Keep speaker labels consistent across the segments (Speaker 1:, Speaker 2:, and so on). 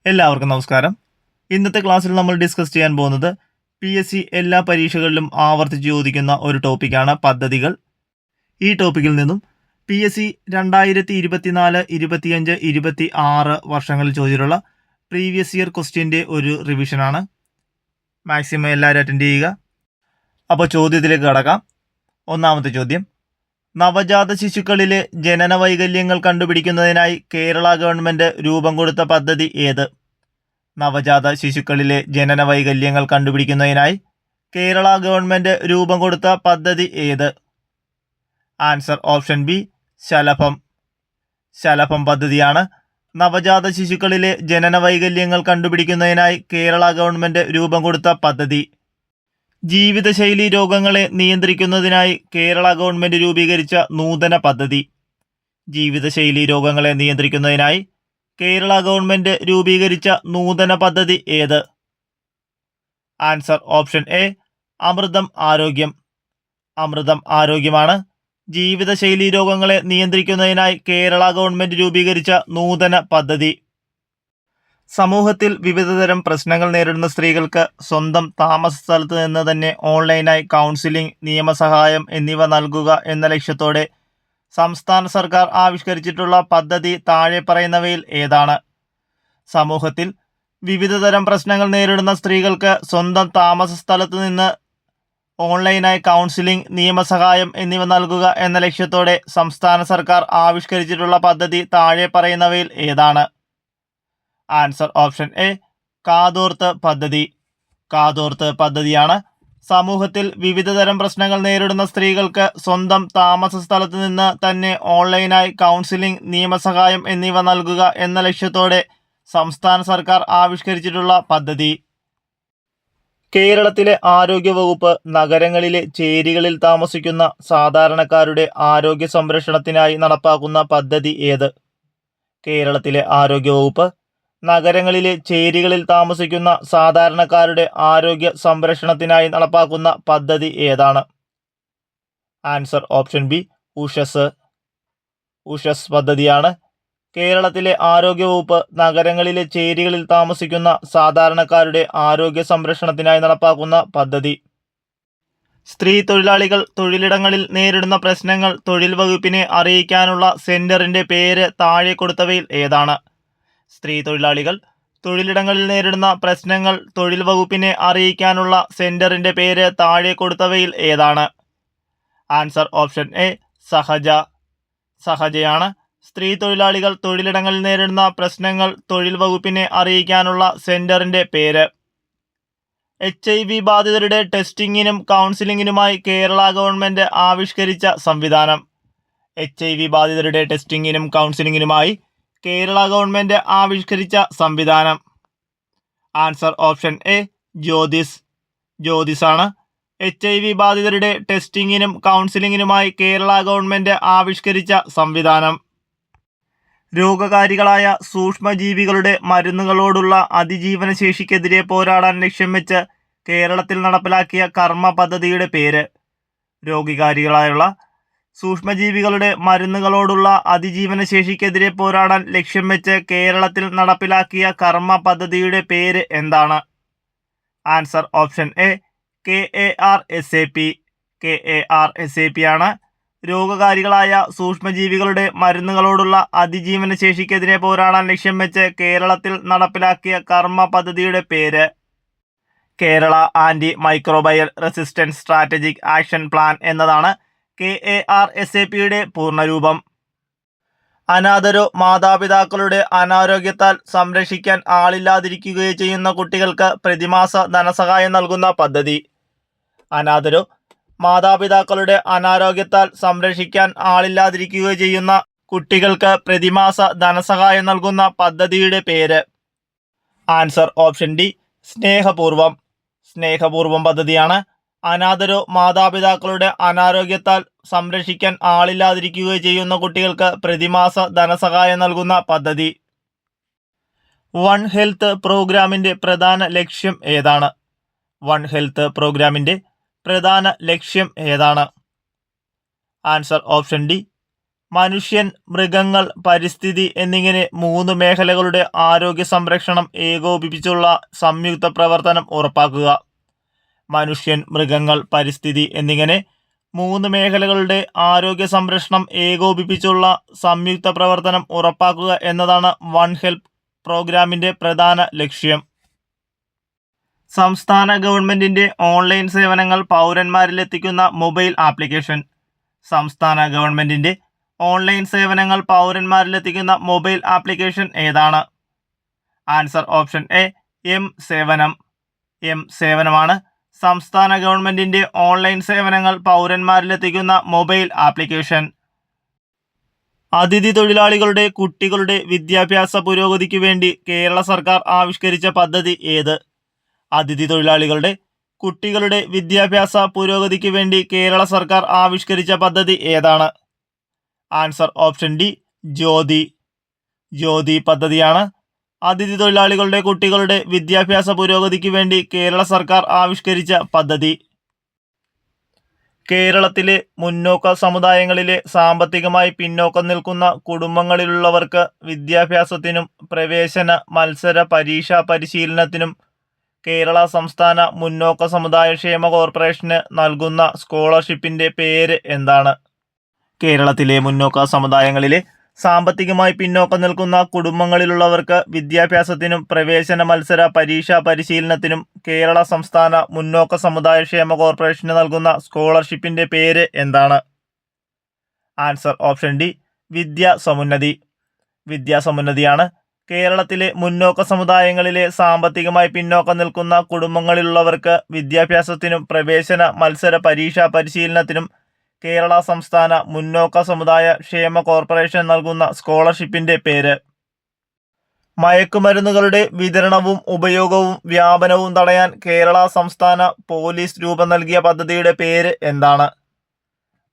Speaker 1: എല്ലാവർക്കും നമസ്കാരം. ഇന്നത്തെ ക്ലാസ്സിൽ നമ്മൾ ഡിസ്കസ് ചെയ്യാൻ പോകുന്നത് PSC എല്ലാ പരീക്ഷകളിലും ആവർത്തിച്ച് ചോദിക്കുന്ന ഒരു ടോപ്പിക്കാണ് പദ്ധതികൾ. ഈ ടോപ്പിക്കിൽ നിന്നും PSC 2024, 25, 26 വർഷങ്ങളിൽ ചോദിച്ചിട്ടുള്ള പ്രീവിയസ് ഇയർ ക്വസ്റ്റ്യൻ്റെ ഒരു റിവിഷനാണ്. മാക്സിമം എല്ലാവരും അറ്റൻഡ് ചെയ്യുക. അപ്പോൾ ചോദ്യത്തിലേക്ക് കടക്കാം. ഒന്നാമത്തെ ചോദ്യം: നവജാത ശിശുക്കളിലെ ജനന വൈകല്യങ്ങൾ കണ്ടുപിടിക്കുന്നതിനായി കേരള ഗവൺമെൻറ് രൂപം കൊടുത്ത പദ്ധതി ഏത്? നവജാത ശിശുക്കളിലെ ജനന വൈകല്യങ്ങൾ കണ്ടുപിടിക്കുന്നതിനായി കേരള ഗവൺമെൻറ് രൂപം കൊടുത്ത പദ്ധതി ഏത്? ആൻസർ ഓപ്ഷൻ ബി, ശലഭം പദ്ധതിയാണ് നവജാത ശിശുക്കളിലെ ജനന വൈകല്യങ്ങൾ കണ്ടുപിടിക്കുന്നതിനായി കേരള ഗവൺമെൻറ് രൂപം കൊടുത്ത പദ്ധതി. ജീവിതശൈലി രോഗങ്ങളെ നിയന്ത്രിക്കുന്നതിനായി കേരള ഗവൺമെൻറ് രൂപീകരിച്ച നൂതന പദ്ധതി. ജീവിതശൈലി രോഗങ്ങളെ നിയന്ത്രിക്കുന്നതിനായി കേരള ഗവൺമെൻറ് രൂപീകരിച്ച നൂതന പദ്ധതി ഏത്? ആൻസർ ഓപ്ഷൻ എ, അമൃതം ആരോഗ്യമാണ് ജീവിതശൈലി രോഗങ്ങളെ നിയന്ത്രിക്കുന്നതിനായി കേരള ഗവൺമെൻറ് രൂപീകരിച്ച നൂതന പദ്ധതി. സമൂഹത്തിൽ വിവിധതരം പ്രശ്നങ്ങൾ നേരിടുന്ന സ്ത്രീകൾക്ക് സ്വന്തം താമസ സ്ഥലത്ത് നിന്ന് തന്നെ ഓൺലൈനായി കൗൺസിലിംഗ്, നിയമസഹായം എന്നിവ നൽകുക എന്ന ലക്ഷ്യത്തോടെ സംസ്ഥാന സർക്കാർ ആവിഷ്കരിച്ചിട്ടുള്ള പദ്ധതി താഴെ പറയുന്നവയിൽ ഏതാണ്? സമൂഹത്തിൽ വിവിധതരം പ്രശ്നങ്ങൾ നേരിടുന്ന സ്ത്രീകൾക്ക് സ്വന്തം താമസ സ്ഥലത്ത് നിന്ന് ഓൺലൈനായി കൗൺസിലിംഗ്, നിയമസഹായം എന്നിവ നൽകുക എന്ന ലക്ഷ്യത്തോടെ സംസ്ഥാന സർക്കാർ ആവിഷ്കരിച്ചിട്ടുള്ള പദ്ധതി താഴെ പറയുന്നവയിൽ ഏതാണ്? ആൻസർ ഓപ്ഷൻ എ, കാതോർത്ത് പദ്ധതിയാണ് സമൂഹത്തിൽ വിവിധതരം പ്രശ്നങ്ങൾ നേരിടുന്ന സ്ത്രീകൾക്ക് സ്വന്തം താമസ സ്ഥലത്ത് നിന്ന് തന്നെ ഓൺലൈനായി കൗൺസിലിംഗ്, നിയമസഹായം എന്നിവ നൽകുക എന്ന ലക്ഷ്യത്തോടെ സംസ്ഥാന സർക്കാർ ആവിഷ്കരിച്ചിട്ടുള്ള പദ്ധതി. കേരളത്തിലെ ആരോഗ്യവകുപ്പ് നഗരങ്ങളിലെ ചേരികളിൽ താമസിക്കുന്ന സാധാരണക്കാരുടെ ആരോഗ്യ സംരക്ഷണത്തിനായി നടപ്പാക്കുന്ന പദ്ധതി ഏത്? കേരളത്തിലെ ആരോഗ്യവകുപ്പ് നഗരങ്ങളിലെ ചേരികളിൽ താമസിക്കുന്ന സാധാരണക്കാരുടെ ആരോഗ്യ സംരക്ഷണത്തിനായി നടപ്പാക്കുന്ന പദ്ധതി ഏതാണ്? ആൻസർ ഓപ്ഷൻ ബി, ഉഷസ് പദ്ധതിയാണ് കേരളത്തിലെ ആരോഗ്യവകുപ്പ് നഗരങ്ങളിലെ ചേരികളിൽ താമസിക്കുന്ന സാധാരണക്കാരുടെ ആരോഗ്യ സംരക്ഷണത്തിനായി നടപ്പാക്കുന്ന പദ്ധതി. സ്ത്രീ തൊഴിലാളികൾ തൊഴിലിടങ്ങളിൽ നേരിടുന്ന പ്രശ്നങ്ങൾ തൊഴിൽ വകുപ്പിനെ അറിയിക്കാനുള്ള സെന്ററിന്റെ പേര് താഴെ കൊടുത്തവയിൽ ഏതാണ്? സ്ത്രീ തൊഴിലാളികൾ തൊഴിലിടങ്ങളിൽ നേരിടുന്ന പ്രശ്നങ്ങൾ തൊഴിൽ വകുപ്പിനെ അറിയിക്കാനുള്ള സെന്ററിന്റെ പേര് താഴെ കൊടുത്തവയിൽ ഏതാണ്? ആൻസർ ഓപ്ഷൻ എ, സഹജയാണ് സ്ത്രീ തൊഴിലാളികൾ തൊഴിലിടങ്ങളിൽ നേരിടുന്ന പ്രശ്നങ്ങൾ തൊഴിൽ വകുപ്പിനെ അറിയിക്കാനുള്ള സെന്ററിന്റെ പേര്. HIV ബാധിതരുടെ ടെസ്റ്റിംഗിനും കൗൺസിലിംഗിനുമായി കേരള ഗവൺമെൻറ് ആവിഷ്കരിച്ച സംവിധാനം. HIV ബാധിതരുടെ ടെസ്റ്റിംഗിനും കൗൺസിലിംഗിനുമായി കേരള ഗവൺമെൻറ് ആവിഷ്കരിച്ച സംവിധാനം. ആൻസർ ഓപ്ഷൻ എ, ജ്യോതിസാണ് HIV ബാധിതരുടെ ടെസ്റ്റിംഗിനും കൗൺസിലിംഗിനുമായി കേരള ഗവൺമെൻറ് ആവിഷ്കരിച്ച സംവിധാനം. രോഗകാരികളായ സൂക്ഷ്മജീവികളുടെ മരുന്നുകളോടുള്ള അതിജീവന ശേഷിക്കെതിരെ പോരാടാൻ ലക്ഷ്യം വെച്ച് കേരളത്തിൽ നടപ്പിലാക്കിയ കർമ്മ പദ്ധതിയുടെ പേര്. രോഗകാരികളായുള്ള സൂക്ഷ്മജീവികളുടെ മരുന്നുകളോടുള്ള അതിജീവന ശേഷിക്കെതിരെ പോരാടാൻ ലക്ഷ്യം വെച്ച് കേരളത്തിൽ നടപ്പിലാക്കിയ കർമ്മ പദ്ധതിയുടെ പേര് എന്താണ്? ആൻസർ ഓപ്ഷൻ എ, KARSAP ആണ് രോഗകാരികളായ സൂക്ഷ്മജീവികളുടെ മരുന്നുകളോടുള്ള അതിജീവന ശേഷിക്കെതിരെ പോരാടാൻ ലക്ഷ്യം വെച്ച് കേരളത്തിൽ നടപ്പിലാക്കിയ കർമ്മ പദ്ധതിയുടെ പേര്. Kerala antimicrobial resistance strategic action plan എന്നതാണ് KARSAPയുടെ പൂർണ്ണരൂപം. അനാഥരോ മാതാപിതാക്കളുടെ അനാരോഗ്യത്താൽ സംരക്ഷിക്കാൻ ആളില്ലാതിരിക്കുകയോ ചെയ്യുന്ന കുട്ടികൾക്ക് പ്രതിമാസ ധനസഹായം നൽകുന്ന പദ്ധതി. അനാഥരോ മാതാപിതാക്കളുടെ അനാരോഗ്യത്താൽ സംരക്ഷിക്കാൻ ആളില്ലാതിരിക്കുകയോ ചെയ്യുന്ന കുട്ടികൾക്ക് പ്രതിമാസ ധനസഹായം നൽകുന്ന പദ്ധതിയുടെ പേര്. ആൻസർ ഓപ്ഷൻ ഡി, സ്നേഹപൂർവം പദ്ധതിയാണ് അനാഥരോ മാതാപിതാക്കളുടെ അനാരോഗ്യത്താൽ സംരക്ഷിക്കാൻ ആളില്ലാതിരിക്കുകയോ ചെയ്യുന്ന കുട്ടികൾക്ക് പ്രതിമാസ ധനസഹായം നൽകുന്ന പദ്ധതി. വൺ ഹെൽത്ത് പ്രോഗ്രാമിൻ്റെ പ്രധാന ലക്ഷ്യം ഏതാണ്? പ്രധാന ലക്ഷ്യം ഏതാണ്? ആൻസർ ഓപ്ഷൻ ഡി, മനുഷ്യൻ, മൃഗങ്ങൾ, പരിസ്ഥിതി എന്നിങ്ങനെ 3 മേഖലകളുടെ ആരോഗ്യ സംരക്ഷണം ഏകോപിപ്പിച്ചുള്ള സംയുക്ത പ്രവർത്തനം ഉറപ്പാക്കുക. മനുഷ്യൻ, മൃഗങ്ങൾ, പരിസ്ഥിതി എന്നിങ്ങനെ 3 മേഖലകളുടെ ആരോഗ്യ സംരക്ഷണം ഏകോപിപ്പിച്ചുള്ള സംയുക്ത പ്രവർത്തനം ഉറപ്പാക്കുക എന്നതാണ് വൺ ഹെൽത്ത് പ്രോഗ്രാമിന്റെ പ്രധാന ലക്ഷ്യം. സംസ്ഥാന ഗവൺമെന്റിന്റെ ഓൺലൈൻ സേവനങ്ങൾ പൗരന്മാരിലെത്തിക്കുന്ന മൊബൈൽ ആപ്ലിക്കേഷൻ. സംസ്ഥാന ഗവൺമെന്റിന്റെ ഓൺലൈൻ സേവനങ്ങൾ പൗരന്മാരിലെത്തിക്കുന്ന മൊബൈൽ ആപ്ലിക്കേഷൻ ഏതാണ്? Answer option A mSevanam. എം-സേവനമാണ് സംസ്ഥാന ഗവൺമെന്റിന്റെ ഓൺലൈൻ സേവനങ്ങൾ പൗരന്മാരിലെത്തിക്കുന്ന മൊബൈൽ ആപ്ലിക്കേഷൻ. അതിഥി തൊഴിലാളികളുടെ കുട്ടികളുടെ വിദ്യാഭ്യാസ പുരോഗതിക്ക് വേണ്ടി കേരള സർക്കാർ ആവിഷ്കരിച്ച പദ്ധതി ഏത്? അതിഥി തൊഴിലാളികളുടെ കുട്ടികളുടെ വിദ്യാഭ്യാസ പുരോഗതിക്ക് വേണ്ടി കേരള സർക്കാർ ആവിഷ്കരിച്ച പദ്ധതി ഏതാണ്? Answer option D Jyothi. Jyothi പദ്ധതിയാണ് അതിഥി തൊഴിലാളികളുടെ കുട്ടികളുടെ വിദ്യാഭ്യാസ പുരോഗതിക്ക് വേണ്ടി കേരള സർക്കാർ ആവിഷ്കരിച്ച പദ്ധതി. കേരളത്തിലെ മുന്നോക്ക സമുദായങ്ങളിലെ സാമ്പത്തികമായി പിന്നോക്കം നിൽക്കുന്ന കുടുംബങ്ങളിലുള്ളവർക്ക് വിദ്യാഭ്യാസത്തിനും പ്രവേശന മത്സര പരീക്ഷാ പരിശീലനത്തിനും കേരള സംസ്ഥാന മുന്നോക്ക സമുദായ ക്ഷേമ കോർപ്പറേഷന് നൽകുന്ന സ്കോളർഷിപ്പിന്റെ പേര് എന്താണ്? കേരളത്തിലെ മുന്നോക്ക സമുദായങ്ങളിലെ സാമ്പത്തികമായി പിന്നോക്കം നിൽക്കുന്ന കുടുംബങ്ങളിലുള്ളവർക്ക് വിദ്യാഭ്യാസത്തിനും പ്രവേശന മത്സര പരീക്ഷാ പരിശീലനത്തിനും കേരള സംസ്ഥാന മുന്നോക്ക സമുദായ ക്ഷേമ കോർപ്പറേഷന് നൽകുന്ന സ്കോളർഷിപ്പിന്റെ പേര് എന്താണ്? Answer option D വിദ്യാസമുന്നതി. വിദ്യാസമുന്നതിയാണ് കേരളത്തിലെ മുന്നോക്ക സമുദായങ്ങളിലെ സാമ്പത്തികമായി പിന്നോക്കം നിൽക്കുന്ന കുടുംബങ്ങളിലുള്ളവർക്ക് വിദ്യാഭ്യാസത്തിനും പ്രവേശന മത്സര പരീക്ഷാ പരിശീലനത്തിനും കേരള സംസ്ഥാന മുന്നോക്ക സമുദായ ക്ഷേമ കോർപ്പറേഷൻ നൽകുന്ന സ്കോളർഷിപ്പിന്റെ പേര്. മയക്കുമരുന്നുകളുടെ വിതരണവും ഉപയോഗവും വ്യാപനവും തടയാൻ കേരള സംസ്ഥാന പോലീസ് രൂപം നൽകിയ പദ്ധതിയുടെ പേര് എന്താണ്?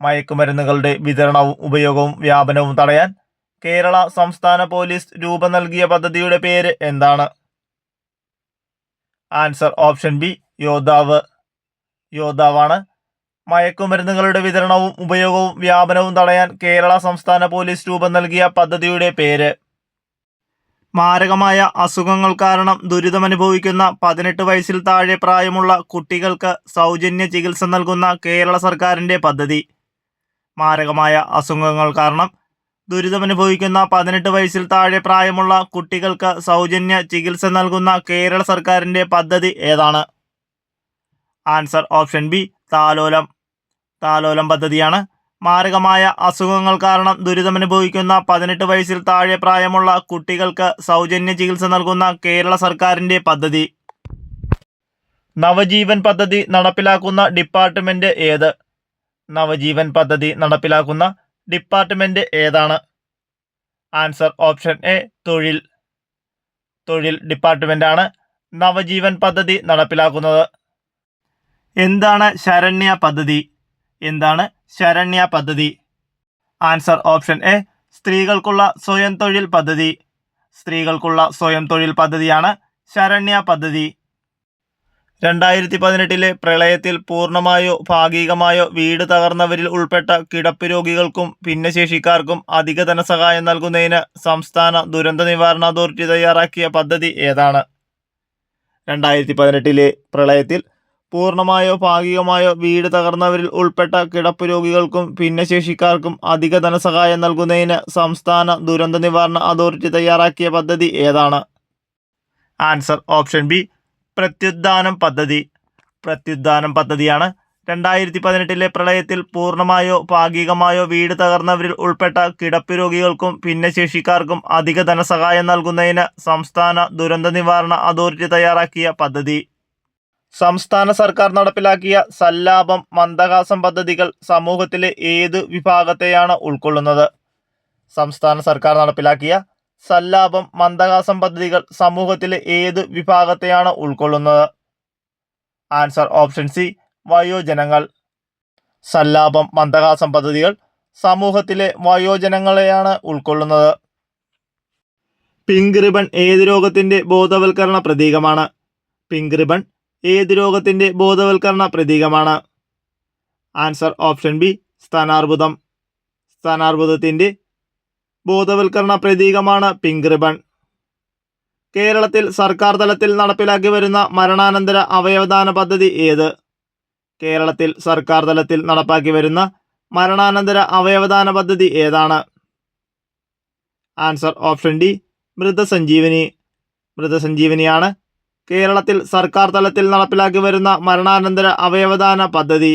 Speaker 1: മയക്കുമരുന്നുകളുടെ വിതരണവും ഉപയോഗവും വ്യാപനവും തടയാൻ കേരള സംസ്ഥാന പോലീസ് രൂപം നൽകിയ പദ്ധതിയുടെ പേര് എന്താണ്? Answer option B Yoddhav. യോദ്ധാവാണ് മയക്കുമരുന്നുകളുടെ വിതരണവും ഉപയോഗവും വ്യാപനവും തടയാൻ കേരള സംസ്ഥാന പോലീസ് രൂപം നൽകിയ പദ്ധതിയുടെ പേര്. മാരകമായ അസുഖങ്ങൾ കാരണം ദുരിതമനുഭവിക്കുന്ന 18 വയസ്സിൽ താഴെ പ്രായമുള്ള കുട്ടികൾക്ക് സൗജന്യ ചികിത്സ നൽകുന്ന കേരള സർക്കാരിന്റെ പദ്ധതി. മാരകമായ അസുഖങ്ങൾ കാരണം ദുരിതമനുഭവിക്കുന്ന 18 വയസ്സിൽ താഴെ പ്രായമുള്ള കുട്ടികൾക്ക് സൗജന്യ ചികിത്സ നൽകുന്ന കേരള സർക്കാരിന്റെ പദ്ധതി ഏതാണ്? ആൻസർ ഓപ്ഷൻ ബി താലോലം. താലോലം പദ്ധതിയാണ് മാരകമായ അസുഖങ്ങൾ കാരണം ദുരിതമനുഭവിക്കുന്ന 18 വയസ്സിൽ താഴെ പ്രായമുള്ള കുട്ടികൾക്ക് സൗജന്യ ചികിത്സ നൽകുന്ന കേരള സർക്കാരിന്റെ പദ്ധതി. നവജീവൻ പദ്ധതി നടപ്പിലാക്കുന്ന ഡിപ്പാർട്ട്മെന്റ് ഏത്? നവജീവൻ പദ്ധതി നടപ്പിലാക്കുന്ന ഡിപ്പാർട്ട്മെന്റ് ഏതാണ്? ആൻസർ ഓപ്ഷൻ എ തൊഴിൽ. തൊഴിൽ ഡിപ്പാർട്ട്മെന്റാണ് നവജീവൻ പദ്ധതി നടപ്പിലാക്കുന്നത്. എന്താണ് ശരണ്യ പദ്ധതി? എന്താണ് ശരണ്യ പദ്ധതി? ആൻസർ ഓപ്ഷൻ എ സ്ത്രീകൾക്കുള്ള സ്വയം തൊഴിൽ പദ്ധതി. സ്ത്രീകൾക്കുള്ള സ്വയം തൊഴിൽ പദ്ധതിയാണ് ശരണ്യ പദ്ധതി. 2018 പ്രളയത്തിൽ പൂർണ്ണമായോ ഭാഗികമായോ വീട് തകർന്നവരിൽ ഉൾപ്പെട്ട കിടപ്പ് രോഗികൾക്കും ഭിന്നശേഷിക്കാർക്കും അധിക ധനസഹായം നൽകുന്നതിന് സംസ്ഥാന ദുരന്ത നിവാരണ അതോറിറ്റി തയ്യാറാക്കിയ പദ്ധതി ഏതാണ്? 2018 പ്രളയത്തിൽ പൂർണ്ണമായോ ഭാഗികമായോ വീട് തകർന്നവരിൽ ഉൾപ്പെട്ട കിടപ്പ് രോഗികൾക്കും ഭിന്നശേഷിക്കാർക്കും അധിക ധനസഹായം നൽകുന്നതിന് സംസ്ഥാന ദുരന്ത നിവാരണ അതോറിറ്റി തയ്യാറാക്കിയ പദ്ധതി ഏതാണ്? ആൻസർ ഓപ്ഷൻ ബി പ്രത്യുദ്ധാനം പദ്ധതി. പ്രത്യുദ്ധാനം പദ്ധതിയാണ് 2018 പ്രളയത്തിൽ പൂർണ്ണമായോ ഭാഗികമായോ വീട് തകർന്നവരിൽ ഉൾപ്പെട്ട കിടപ്പ് രോഗികൾക്കും ഭിന്നശേഷിക്കാർക്കും അധിക ധനസഹായം നൽകുന്നതിന് സംസ്ഥാന ദുരന്ത നിവാരണ അതോറിറ്റി തയ്യാറാക്കിയ പദ്ധതി. സംസ്ഥാന സർക്കാർ നടപ്പിലാക്കിയ സല്ലാപം, മന്ദഹാസം പദ്ധതികൾ സമൂഹത്തിലെ ഏത് വിഭാഗത്തെയാണ് ഉൾക്കൊള്ളുന്നത്? സംസ്ഥാന സർക്കാർ നടപ്പിലാക്കിയ സല്ലാപം, മന്ദഹാസം പദ്ധതികൾ സമൂഹത്തിലെ ഏത് വിഭാഗത്തെയാണ് ഉൾക്കൊള്ളുന്നത്? ആൻസർ ഓപ്ഷൻ സി വയോജനങ്ങൾ. സല്ലാപം, മന്ദഹാസം പദ്ധതികൾ സമൂഹത്തിലെ വയോജനങ്ങളെയാണ് ഉൾക്കൊള്ളുന്നത്. പിങ്ക് റിബൺ ഏത് രോഗത്തിന്റെ ബോധവൽക്കരണ പ്രതീകമാണ്? പിങ്ക് റിബൺ ഏത് രോഗത്തിന്റെ ബോധവൽക്കരണ പ്രതീകമാണ്? ആൻസർ ഓപ്ഷൻ ബി സ്തനാർബുദം. സ്ഥാനാർബുദത്തിൻ്റെ ബോധവൽക്കരണ പ്രതീകമാണ് പിങ്ക് റിബൺ. കേരളത്തിൽ സർക്കാർ തലത്തിൽ നടപ്പിലാക്കി വരുന്ന മരണാനന്തര അവയവദാന പദ്ധതി ഏത്? കേരളത്തിൽ സർക്കാർ തലത്തിൽ നടപ്പാക്കി വരുന്ന മരണാനന്തര അവയവദാന പദ്ധതി ഏതാണ്? ആൻസർ ഓപ്ഷൻ ഡി, മൃതസഞ്ജീവനി. മൃതസഞ്ജീവനിയാണ് കേരളത്തിൽ സർക്കാർ തലത്തിൽ നടപ്പിലാക്കി വരുന്ന മരണാനന്തര അവയവദാന പദ്ധതി.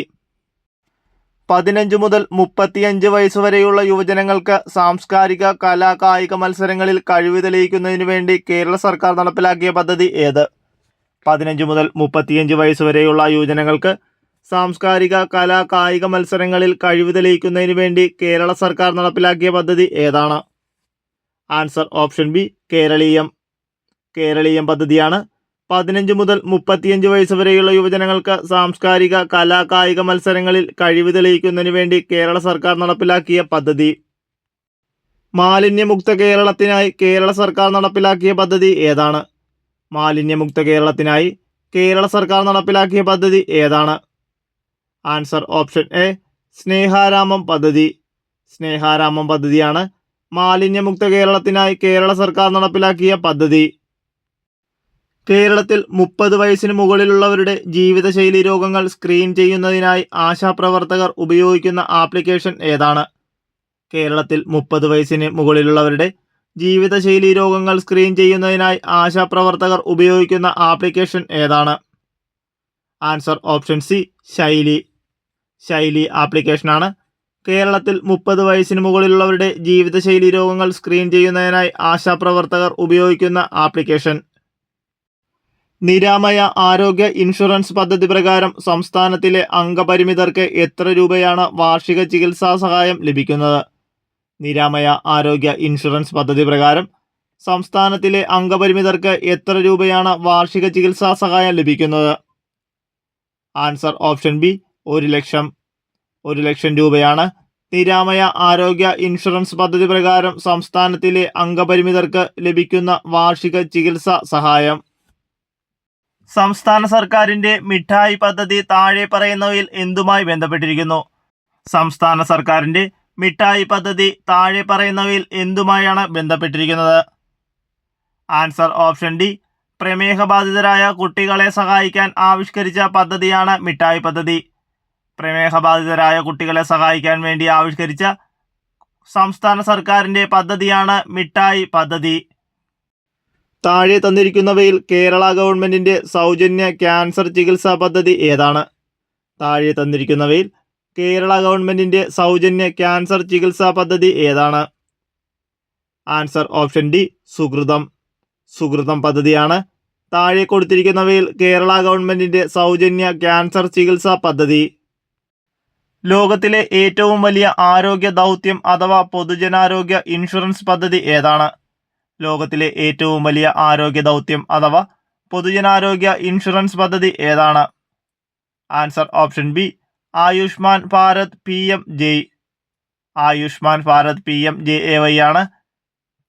Speaker 1: 15 മുതൽ 35 വയസ്സുവരെയുള്ള യുവജനങ്ങൾക്ക് സാംസ്കാരിക കലാ കായിക മത്സരങ്ങളിൽ കഴിവ് തെളിയിക്കുന്നതിനു വേണ്ടി കേരള സർക്കാർ നടപ്പിലാക്കിയ പദ്ധതി ഏത്? 15 മുതൽ 35 വയസ്സുവരെയുള്ള യുവജനങ്ങൾക്ക് സാംസ്കാരിക കലാ കായിക മത്സരങ്ങളിൽ കഴിവ് തെളിയിക്കുന്നതിനു വേണ്ടി കേരള സർക്കാർ നടപ്പിലാക്കിയ പദ്ധതി ഏതാണ്? Answer option B, Keraleeyam. Keraleeyam പദ്ധതിയാണ് 15 മുതൽ 35 വയസ്സുവരെയുള്ള യുവജനങ്ങൾക്ക് സാംസ്കാരിക കലാ കായിക മത്സരങ്ങളിൽ കഴിവ് തെളിയിക്കുന്നതിന് വേണ്ടി കേരള സർക്കാർ നടപ്പിലാക്കിയ പദ്ധതി. മാലിന്യമുക്ത കേരളത്തിനായി കേരള സർക്കാർ നടപ്പിലാക്കിയ പദ്ധതി ഏതാണ്? മാലിന്യമുക്ത കേരളത്തിനായി കേരള സർക്കാർ നടപ്പിലാക്കിയ പദ്ധതി ഏതാണ്? ആൻസർ ഓപ്ഷൻ എ, സ്നേഹാരാമം പദ്ധതി. സ്നേഹാരാമം പദ്ധതിയാണ് മാലിന്യമുക്ത കേരളത്തിനായി കേരള സർക്കാർ നടപ്പിലാക്കിയ പദ്ധതി. കേരളത്തിൽ 30 വയസ്സിന് മുകളിലുള്ളവരുടെ ജീവിതശൈലി രോഗങ്ങൾ സ്ക്രീൻ ചെയ്യുന്നതിനായി ആശാപ്രവർത്തകർ ഉപയോഗിക്കുന്ന ആപ്ലിക്കേഷൻ ഏതാണ്? കേരളത്തിൽ 30 വയസ്സിന് മുകളിലുള്ളവരുടെ ജീവിതശൈലി രോഗങ്ങൾ സ്ക്രീൻ ചെയ്യുന്നതിനായി ആശാപ്രവർത്തകർ ഉപയോഗിക്കുന്ന ആപ്ലിക്കേഷൻ ഏതാണ്? ആൻസർ ഓപ്ഷൻ സി, ശൈലി. ശൈലി ആപ്ലിക്കേഷനാണ് കേരളത്തിൽ 30 വയസ്സിന് മുകളിലുള്ളവരുടെ ജീവിതശൈലി രോഗങ്ങൾ സ്ക്രീൻ ചെയ്യുന്നതിനായി ആശാപ്രവർത്തകർ ഉപയോഗിക്കുന്ന ആപ്ലിക്കേഷൻ. നിരാമയ ആരോഗ്യ ഇൻഷുറൻസ് പദ്ധതി പ്രകാരം സംസ്ഥാനത്തിലെ അംഗപരിമിതർക്ക് എത്ര രൂപയാണ് വാർഷിക ചികിത്സാ സഹായം ലഭിക്കുന്നത്? നിരാമയ ആരോഗ്യ ഇൻഷുറൻസ് പദ്ധതി പ്രകാരം സംസ്ഥാനത്തിലെ അംഗപരിമിതർക്ക് എത്ര രൂപയാണ് വാർഷിക ചികിത്സാ സഹായം ലഭിക്കുന്നത്? ആൻസർ ഓപ്ഷൻ ബി, 1 ലക്ഷം. 1 ലക്ഷം രൂപയാണ് നിരാമയ ആരോഗ്യ ഇൻഷുറൻസ് പദ്ധതി പ്രകാരം സംസ്ഥാനത്തിലെ അംഗപരിമിതർക്ക് ലഭിക്കുന്ന വാർഷിക ചികിത്സാ സഹായം. സംസ്ഥാന സർക്കാരിന്റെ മിഠായി പദ്ധതി താഴെ പറയുന്നവയിൽ എന്തുമായി ബന്ധപ്പെട്ടിരിക്കുന്നു? സംസ്ഥാന സർക്കാരിന്റെ മിഠായി പദ്ധതി താഴെ പറയുന്നവയിൽ എന്തുമായാണ് ബന്ധപ്പെട്ടിരിക്കുന്നത്? ആൻസർ ഓപ്ഷൻ ഡി, പ്രമേഹബാധിതരായ കുട്ടികളെ സഹായിക്കാൻ ആവിഷ്കരിച്ച പദ്ധതിയാണ് മിഠായി പദ്ധതി. പ്രമേഹബാധിതരായ കുട്ടികളെ സഹായിക്കാൻ വേണ്ടി ആവിഷ്കരിച്ച സംസ്ഥാന സർക്കാരിന്റെ പദ്ധതിയാണ് മിഠായി പദ്ധതി. താഴെ തന്നിരിക്കുന്നവയിൽ കേരള ഗവൺമെന്റിന്റെ സൗജന്യ ക്യാൻസർ ചികിത്സാ പദ്ധതി ഏതാണ്? താഴെ തന്നിരിക്കുന്നവയിൽ കേരള ഗവൺമെന്റിന്റെ സൗജന്യ ക്യാൻസർ ചികിത്സാ പദ്ധതി ഏതാണ്? Answer option D, Sukrutham. Sukrutham പദ്ധതിയാണ് താഴെ കൊടുത്തിരിക്കുന്നവയിൽ കേരള ഗവൺമെന്റിന്റെ സൗജന്യ ക്യാൻസർ ചികിത്സാ പദ്ധതി. ലോകത്തിലെ ഏറ്റവും വലിയ ആരോഗ്യ ദൗത്യം അഥവാ പൊതുജനാരോഗ്യ ഇൻഷുറൻസ് പദ്ധതി ഏതാണ്? ലോകത്തിലെ ഏറ്റവും വലിയ ആരോഗ്യ ദൗത്യം അഥവാ പൊതുജനാരോഗ്യ ഇൻഷുറൻസ് പദ്ധതി ഏതാണ്? Answer option B, Ayushman Bharat PMJY. Ayushman Bharat PMJAY ആണ്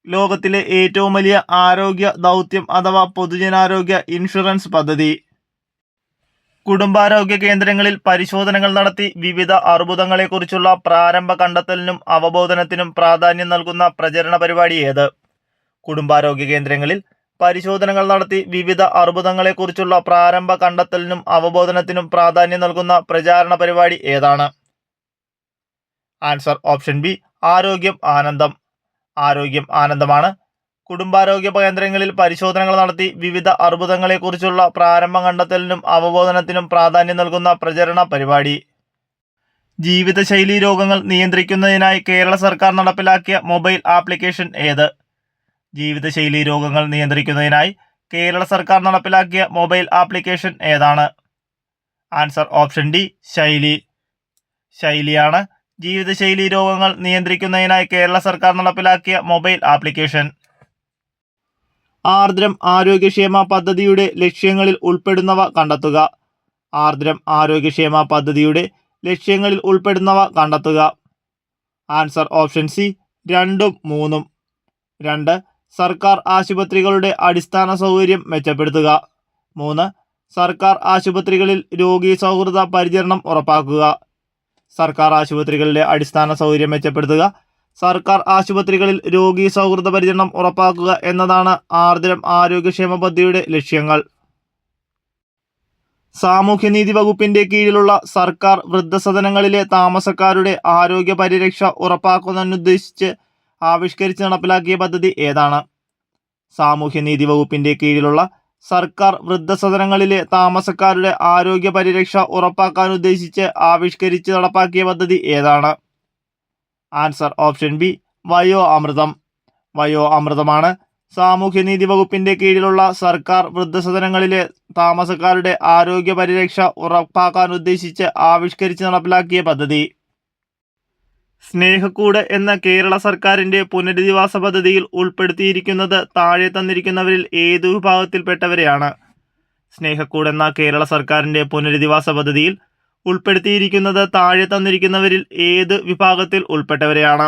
Speaker 1: ലോകത്തിലെ ഏറ്റവും വലിയ ആരോഗ്യ ദൗത്യം അഥവാ പൊതുജനാരോഗ്യ ഇൻഷുറൻസ് പദ്ധതി. കുടുംബാരോഗ്യ കേന്ദ്രങ്ങളിൽ പരിശോധനകൾ നടത്തി വിവിധ അർബുദങ്ങളെക്കുറിച്ചുള്ള പ്രാരംഭ കണ്ടെത്തലിനും അവബോധനത്തിനും പ്രാധാന്യം നൽകുന്ന പ്രചരണ പരിപാടി ഏത്? കുടുംബാരോഗ്യ കേന്ദ്രങ്ങളിൽ പരിശോധനകൾ നടത്തി വിവിധ അർബുദങ്ങളെക്കുറിച്ചുള്ള പ്രാരംഭ കണ്ടെത്തലിനും അവബോധനത്തിനും പ്രാധാന്യം നൽകുന്ന പ്രചാരണ പരിപാടി ഏതാണ്? ആൻസർ ഓപ്ഷൻ ബി, ആരോഗ്യം ആനന്ദം. ആരോഗ്യം ആനന്ദമാണ് കുടുംബാരോഗ്യ കേന്ദ്രങ്ങളിൽ പരിശോധനകൾ നടത്തി വിവിധ അർബുദങ്ങളെക്കുറിച്ചുള്ള പ്രാരംഭ കണ്ടെത്തലിനും അവബോധനത്തിനും പ്രാധാന്യം നൽകുന്ന പ്രചരണ പരിപാടി. ജീവിതശൈലി രോഗങ്ങൾ നിയന്ത്രിക്കുന്നതിനായി കേരള സർക്കാർ നടപ്പിലാക്കിയ മൊബൈൽ ആപ്ലിക്കേഷൻ ഏത്? ജീവിതശൈലി രോഗങ്ങൾ നിയന്ത്രിക്കുന്നതിനായി കേരള സർക്കാർ നടപ്പിലാക്കിയ മൊബൈൽ ആപ്ലിക്കേഷൻ ഏതാണ്? ആൻസർ ഓപ്ഷൻ ഡി, ശൈലി. ശൈലിയാണ് ജീവിതശൈലി രോഗങ്ങൾ നിയന്ത്രിക്കുന്നതിനായി കേരള സർക്കാർ നടപ്പിലാക്കിയ മൊബൈൽ ആപ്ലിക്കേഷൻ. ആർദ്രം ആരോഗ്യക്ഷേമ പദ്ധതിയുടെ ലക്ഷ്യങ്ങളിൽ ഉൾപ്പെടുന്നവ കണ്ടെത്തുക. ആർദ്രം ആരോഗ്യക്ഷേമ പദ്ധതിയുടെ ലക്ഷ്യങ്ങളിൽ ഉൾപ്പെടുന്നവ കണ്ടെത്തുക. ആൻസർ ഓപ്ഷൻ സി, 2ഉം 3ഉം. 2, സർക്കാർ ആശുപത്രികളുടെ അടിസ്ഥാന സൗകര്യം മെച്ചപ്പെടുത്തുക. 3, സർക്കാർ ആശുപത്രികളിൽ രോഗീ സൗഹൃദ പരിചരണം ഉറപ്പാക്കുക. സർക്കാർ ആശുപത്രികളിലെ അടിസ്ഥാന സൗകര്യം മെച്ചപ്പെടുത്തുക. സർക്കാർ ആശുപത്രികളിൽ രോഗി സൗഹൃദ പരിചരണം ഉറപ്പാക്കുക എന്നതാണ് ആർദ്രം ആരോഗ്യക്ഷേമ പദ്ധതിയുടെ ലക്ഷ്യങ്ങൾ. സാമൂഹ്യനീതി വകുപ്പിന്റെ കീഴിലുള്ള സർക്കാർ വൃദ്ധസദനങ്ങളിലെ താമസക്കാരുടെ ആരോഗ്യ പരിരക്ഷ ഉറപ്പാക്കുന്നതിനുദ്ദേശിച്ച് ആവിഷ്കരിച്ച് നടപ്പിലാക്കിയ പദ്ധതി ഏതാണ്? സാമൂഹ്യനീതി വകുപ്പിന്റെ കീഴിലുള്ള സർക്കാർ വൃദ്ധസദനങ്ങളിലെ താമസക്കാരുടെ ആരോഗ്യ പരിരക്ഷ ഉറപ്പാക്കാൻ ഉദ്ദേശിച്ച് ആവിഷ്കരിച്ച് നടപ്പാക്കിയ പദ്ധതി ഏതാണ്? ആൻസർ ഓപ്ഷൻ ബി, വയോ അമൃതം. വയോ അമൃതമാണ് സാമൂഹ്യനീതി വകുപ്പിന്റെ കീഴിലുള്ള സർക്കാർ വൃദ്ധസദനങ്ങളിലെ താമസക്കാരുടെ ആരോഗ്യ പരിരക്ഷ ഉറപ്പാക്കാൻ ഉദ്ദേശിച്ച് ആവിഷ്കരിച്ച് നടപ്പിലാക്കിയ പദ്ധതി. സ്നേഹക്കൂട് എന്ന കേരള സർക്കാരിന്റെ പുനരധിവാസ പദ്ധതിയിൽ ഉൾപ്പെടുത്തിയിരിക്കുന്നത് താഴെ തന്നിരിക്കുന്നവരിൽ ഏതു വിഭാഗത്തിൽപ്പെട്ടവരെയാണ്? സ്നേഹക്കൂട് എന്ന കേരള സർക്കാരിന്റെ പുനരധിവാസ പദ്ധതിയിൽ ഉൾപ്പെടുത്തിയിരിക്കുന്നത് താഴെ തന്നിരിക്കുന്നവരിൽ ഏത് വിഭാഗത്തിൽ ഉൾപ്പെട്ടവരെയാണ്?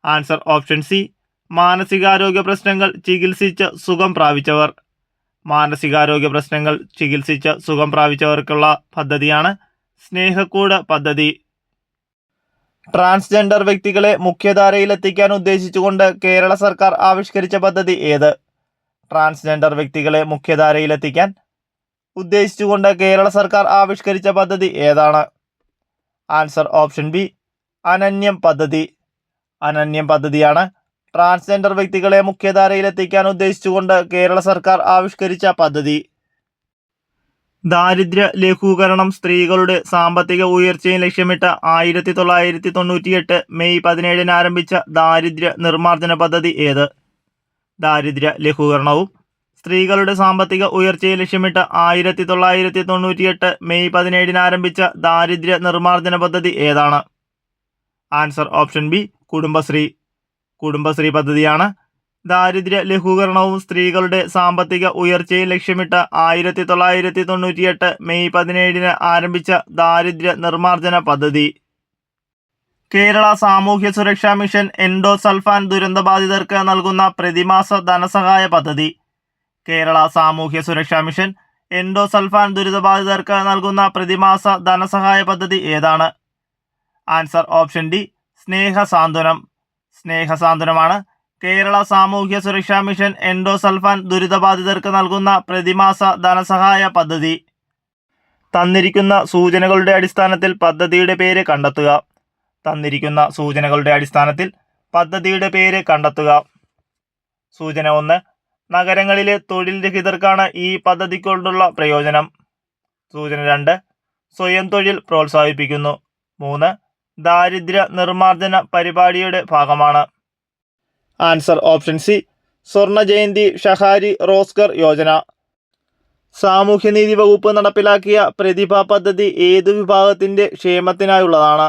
Speaker 1: ആൻസർ ഓപ്ഷൻ സി, മാനസികാരോഗ്യ പ്രശ്നങ്ങൾ ചികിത്സിച്ച് സുഖം പ്രാപിച്ചവർ. മാനസികാരോഗ്യ പ്രശ്നങ്ങൾ ചികിത്സിച്ച് സുഖം പ്രാപിച്ചവർക്കുള്ള പദ്ധതിയാണ് സ്നേഹക്കൂട് പദ്ധതി. ട്രാൻസ്ജെൻഡർ വ്യക്തികളെ മുഖ്യധാരയിലെത്തിക്കാൻ ഉദ്ദേശിച്ചുകൊണ്ട് കേരള സർക്കാർ ആവിഷ്കരിച്ച പദ്ധതി ഏത്? ട്രാൻസ്ജെൻഡർ വ്യക്തികളെ മുഖ്യധാരയിലെത്തിക്കാൻ ഉദ്ദേശിച്ചുകൊണ്ട് കേരള സർക്കാർ ആവിഷ്കരിച്ച പദ്ധതി ഏതാണ്? ആൻസർ ഓപ്ഷൻ ബി, അനന്യം പദ്ധതി. അനന്യം പദ്ധതിയാണ് ട്രാൻസ്ജെൻഡർ വ്യക്തികളെ മുഖ്യധാരയിലെത്തിക്കാൻ ഉദ്ദേശിച്ചുകൊണ്ട് കേരള സർക്കാർ ആവിഷ്കരിച്ച പദ്ധതി. ദാരിദ്ര്യ ലഘൂകരണം സ്ത്രീകളുടെ സാമ്പത്തിക ഉയർച്ചയും ലക്ഷ്യമിട്ട് 1998 മെയ് 17 ആരംഭിച്ച ദാരിദ്ര്യ നിർമ്മാർജ്ജന പദ്ധതി ഏത്? ദാരിദ്ര്യ ലഘൂകരണവും സ്ത്രീകളുടെ സാമ്പത്തിക ഉയർച്ചയും ലക്ഷ്യമിട്ട് 1998 മെയ് 17 ആരംഭിച്ച ദാരിദ്ര്യ നിർമ്മാർജ്ജന പദ്ധതി ഏതാണ്? Answer option B, Kudumbashree. Kudumbashree പദ്ധതിയാണ് ദാരിദ്ര്യ ലഘൂകരണവും സ്ത്രീകളുടെ സാമ്പത്തിക ഉയർച്ചയും ലക്ഷ്യമിട്ട് 1998 മെയ് 17 ആരംഭിച്ച ദാരിദ്ര്യ നിർമ്മാർജ്ജന പദ്ധതി. കേരള സാമൂഹ്യ സുരക്ഷാ മിഷൻ എൻഡോസൾഫാൻ ദുരന്തബാധിതർക്ക് നൽകുന്ന പ്രതിമാസ ധനസഹായ പദ്ധതി. കേരള സാമൂഹ്യ സുരക്ഷാ മിഷൻ എൻഡോസൾഫാൻ ദുരിതബാധിതർക്ക് നൽകുന്ന പ്രതിമാസ ധനസഹായ പദ്ധതി ഏതാണ്? Answer option D, Snehasanthwanam. സ്നേഹസാന്ത്വനമാണ് കേരള സാമൂഹ്യ സുരക്ഷാ മിഷൻ എൻഡോസൾഫാൻ ദുരിതബാധിതർക്ക് നൽകുന്ന പ്രതിമാസ ധനസഹായ പദ്ധതി. തന്നിരിക്കുന്ന സൂചനകളുടെ അടിസ്ഥാനത്തിൽ പദ്ധതിയുടെ പേര് കണ്ടെത്തുക. തന്നിരിക്കുന്ന സൂചനകളുടെ അടിസ്ഥാനത്തിൽ പദ്ധതിയുടെ പേര് കണ്ടെത്തുക. സൂചന 1, നഗരങ്ങളിലെ തൊഴിൽ രഹിതർക്കാണ് ഈ പദ്ധതി കൊണ്ടുള്ള പ്രയോജനം. സൂചന 2, സ്വയം തൊഴിൽ പ്രോത്സാഹിപ്പിക്കുന്നു. 3, ദാരിദ്ര്യ നിർമ്മാർജ്ജന പരിപാടിയുടെ ഭാഗമാണ്. ആൻസർ ഓപ്ഷൻ സി, സ്വർണ്ണ ജയന്തി ഷഹാരി റോസ്ഗർ യോജന. സാമൂഹ്യനീതി വകുപ്പ് നടപ്പിലാക്കിയ പ്രതിഭ പദ്ധതി ഏതു വിഭാഗത്തിന്റെ ക്ഷേമത്തിനായുള്ളതാണ്?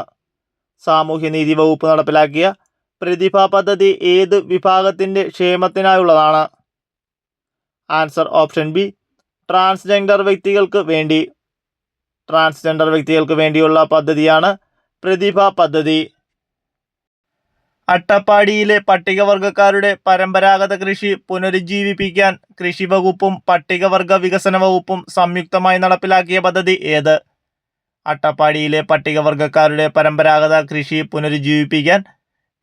Speaker 1: സാമൂഹ്യനീതി വകുപ്പ് നടപ്പിലാക്കിയ പ്രതിഭ പദ്ധതി ഏത് വിഭാഗത്തിന്റെ ക്ഷേമത്തിനായുള്ളതാണ്? ആൻസർ ഓപ്ഷൻ ബി, ട്രാൻസ്ജെൻഡർ വ്യക്തികൾക്ക് വേണ്ടി. ട്രാൻസ്ജെൻഡർ വ്യക്തികൾക്ക് വേണ്ടിയുള്ള പദ്ധതിയാണ് പ്രതിഭ പദ്ധതി. അട്ടപ്പാടിയിലെ പട്ടികവർഗക്കാരുടെ പരമ്പരാഗത കൃഷി പുനരുജ്ജീവിപ്പിക്കാൻ കൃഷി വകുപ്പും പട്ടികവർഗ വികസന വകുപ്പും സംയുക്തമായി നടപ്പിലാക്കിയ പദ്ധതി ഏത്? അട്ടപ്പാടിയിലെ പട്ടികവർഗക്കാരുടെ പരമ്പരാഗത കൃഷി പുനരുജ്ജീവിപ്പിക്കാൻ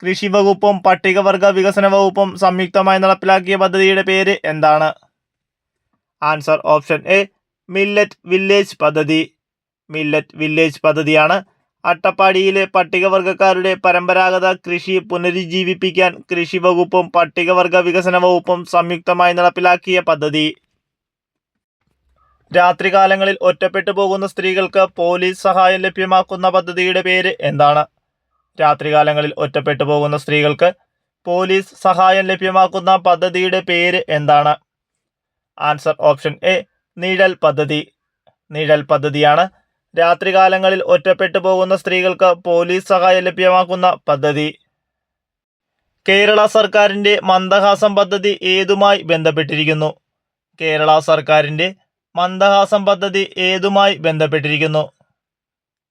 Speaker 1: കൃഷി വകുപ്പും പട്ടികവർഗ വികസന വകുപ്പും സംയുക്തമായി നടപ്പിലാക്കിയ പദ്ധതിയുടെ പേര് എന്താണ്? Answer option A, millet village പദ്ധതി. മില്ലറ്റ് വില്ലേജ് പദ്ധതിയാണ് അട്ടപ്പാടിയിലെ പട്ടികവർഗക്കാരുടെ പരമ്പരാഗത കൃഷി പുനരുജ്ജീവിപ്പിക്കാൻ കൃഷി വകുപ്പും പട്ടികവർഗ വികസന വകുപ്പും സംയുക്തമായി നടപ്പിലാക്കിയ പദ്ധതി. രാത്രികാലങ്ങളിൽ ഒറ്റപ്പെട്ടു പോകുന്ന സ്ത്രീകൾക്ക് പോലീസ് സഹായം ലഭ്യമാക്കുന്ന പദ്ധതിയുടെ പേര് എന്താണ്? രാത്രികാലങ്ങളിൽ ഒറ്റപ്പെട്ടു പോകുന്ന സ്ത്രീകൾക്ക് പോലീസ് സഹായം ലഭ്യമാക്കുന്ന പദ്ധതിയുടെ പേര് എന്താണ്? ആൻസർ ഓപ്ഷൻ എ, നിഴൽ പദ്ധതി. നിഴൽ പദ്ധതിയാണ് രാത്രികാലങ്ങളിൽ ഒറ്റപ്പെട്ടു പോകുന്ന സ്ത്രീകൾക്ക് പോലീസ് സഹായം ലഭ്യമാക്കുന്ന പദ്ധതി. കേരള സർക്കാരിന്റെ മന്ദഹാസം പദ്ധതി ഏതുമായി ബന്ധപ്പെട്ടിരിക്കുന്നു? കേരള സർക്കാരിന്റെ മന്ദഹാസം പദ്ധതി ഏതുമായി ബന്ധപ്പെട്ടിരിക്കുന്നു?